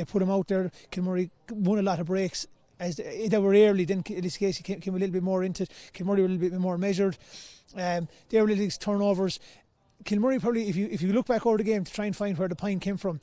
put them out there. Kilmurray won a lot of breaks as they were early. Then Lissycasey came a little bit more into it. Kilmurray were a little bit more measured. They were little turnovers. Kilmurray probably, if you look back over the game to try and find where the point came from,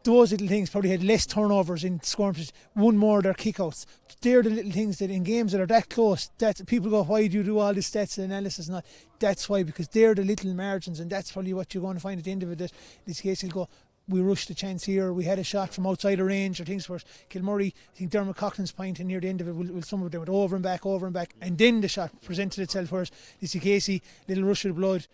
those little things probably had less turnovers in scoring, one more of their kickouts. They're the little things that in games that are that close, that people go, why do you do all this stats and analysis and all? That's why, because they're the little margins, and that's probably what you're going to find at the end of it. That this case will go, we rushed the chance here, we had a shot from outside the range, or things where Kilmurray, I think Dermot Coughlin's point, and near the end of it, will some of them went over and back, and then the shot presented itself. Whereas Lissycasey, little rush of the blood.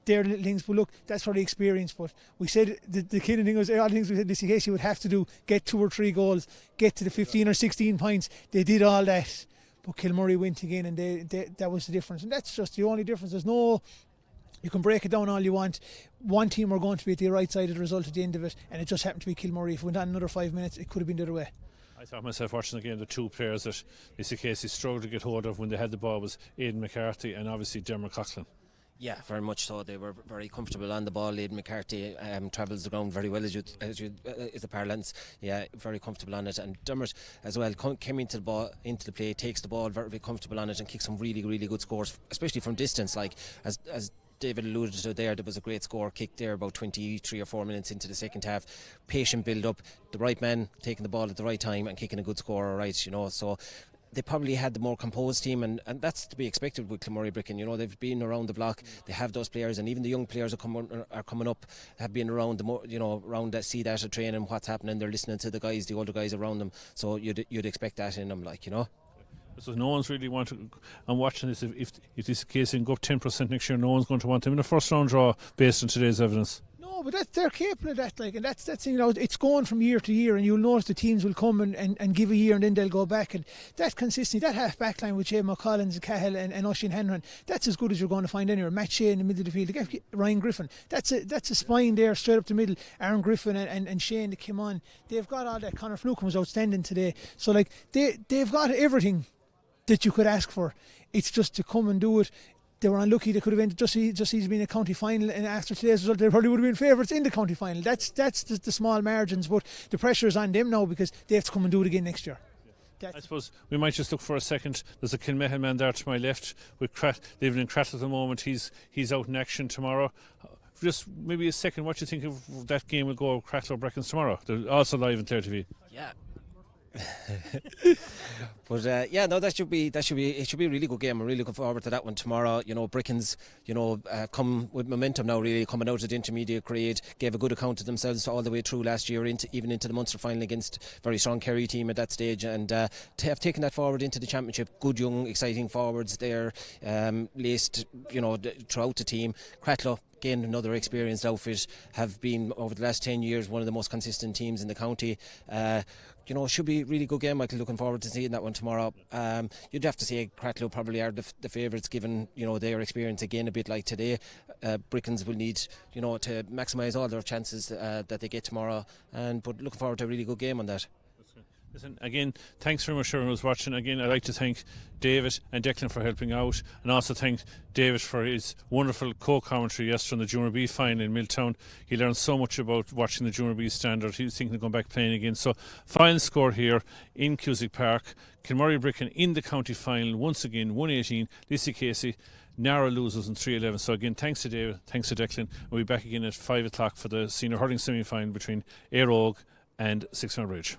They're little things, but look, that's probably experience. But we said the kind of thing was all the things we said Lissycasey would have to do: get 2 or 3 goals, get to the 15 or 16 points. They did all that, but Kilmurray went again, and that was the difference. And that's just the only difference. There's no, you can break it down all you want. One team were going to be at the right side of the result at the end of it, and it just happened to be Kilmurray. If it went on another 5 minutes, it could have been the other way. I thought myself watching the game, the 2 players that Lissycasey struggled to get hold of when they had the ball was Aidan McCarthy and obviously Dermot Coughlin. Yeah, very much so. They were very comfortable on the ball. Aidan McCarthy travels the ground very well, as the parlance. Yeah, very comfortable on it. And Dermot as well came into the play, takes the ball very, very comfortable on it, and kicks some really, really good scores, especially from distance. Like as David alluded to there was a great score kick there about 23 or 4 minutes into the second half. Patient build up, the right man taking the ball at the right time and kicking a good score, all right, you know. So they probably had the more composed team, and that's to be expected with Kilmurray Bricken. You know, they've been around the block, they have those players, and even the young players are coming up, have been around the more, you know, around that, see that at training, what's happening. They're listening to the older guys around them. So you'd expect that in them, like, you know. So no one's really wanting. I'm watching this. If this is the case and go up 10% next year, no one's going to want them in a first round draw based on today's evidence. No, but they're capable of that, like, and that's you know, it's going from year to year, and you'll notice the teams will come and give a year, and then they'll go back, and that consistency, that half back line with Shane McCollins, Cahill and Oisin Hanrahan, that's as good as you're going to find anywhere. Matt Shea in the middle of the field, Ryan Griffin, that's a spine there straight up the middle. Aaron Griffin and Shane that came on, they've got all that. Conor Fluke was outstanding today, so like they've got everything that you could ask for. It's just to come and do it. They were unlucky. They could have ended just easily being a county final, and after today's result, they probably would have been favourites in the county final. That's the small margins, but the pressure is on them now because they have to come and do it again next year. I suppose we might just look for a second. There's a Kilmehan man there to my left with living in Crattle at the moment. He's out in action tomorrow. just maybe a second, what do you think of that game will go Cracklow Breckens tomorrow? They're also live on Clare TV. Yeah. But that should be a really good game. I'm really looking forward to that one tomorrow. Brickens, come with momentum now, really coming out of the intermediate grade, gave a good account of themselves all the way through last year, even into the Munster final against very strong Kerry team at that stage, and to have taken that forward into the championship. Good young exciting forwards there, laced throughout the team. Cracklow, again, another experienced outfit, have been over the last 10 years one of the most consistent teams in the county. Should be a really good game, Michael. Looking forward to seeing that one tomorrow. You'd have to say Cracklow probably are the favourites, given their experience again, a bit like today. Brickens will need to maximise all their chances that they get tomorrow, but looking forward to a really good game on that. Listen, again, thanks very much for everyone who's watching. Again, I'd like to thank David and Declan for helping out, and also thank David for his wonderful co-commentary yesterday on the Junior B final in Milltown. He learned so much about watching the Junior B standard. He was thinking of going back playing again. So, final score here in Cusack Park. Kilmurray Bricken in the county final, once again, 118. Lissycasey, narrow losers in 3-11. So again, thanks to David, thanks to Declan. We'll be back again at 5 o'clock for the senior hurling semi-final between Éire Óg and Sixmilebridge.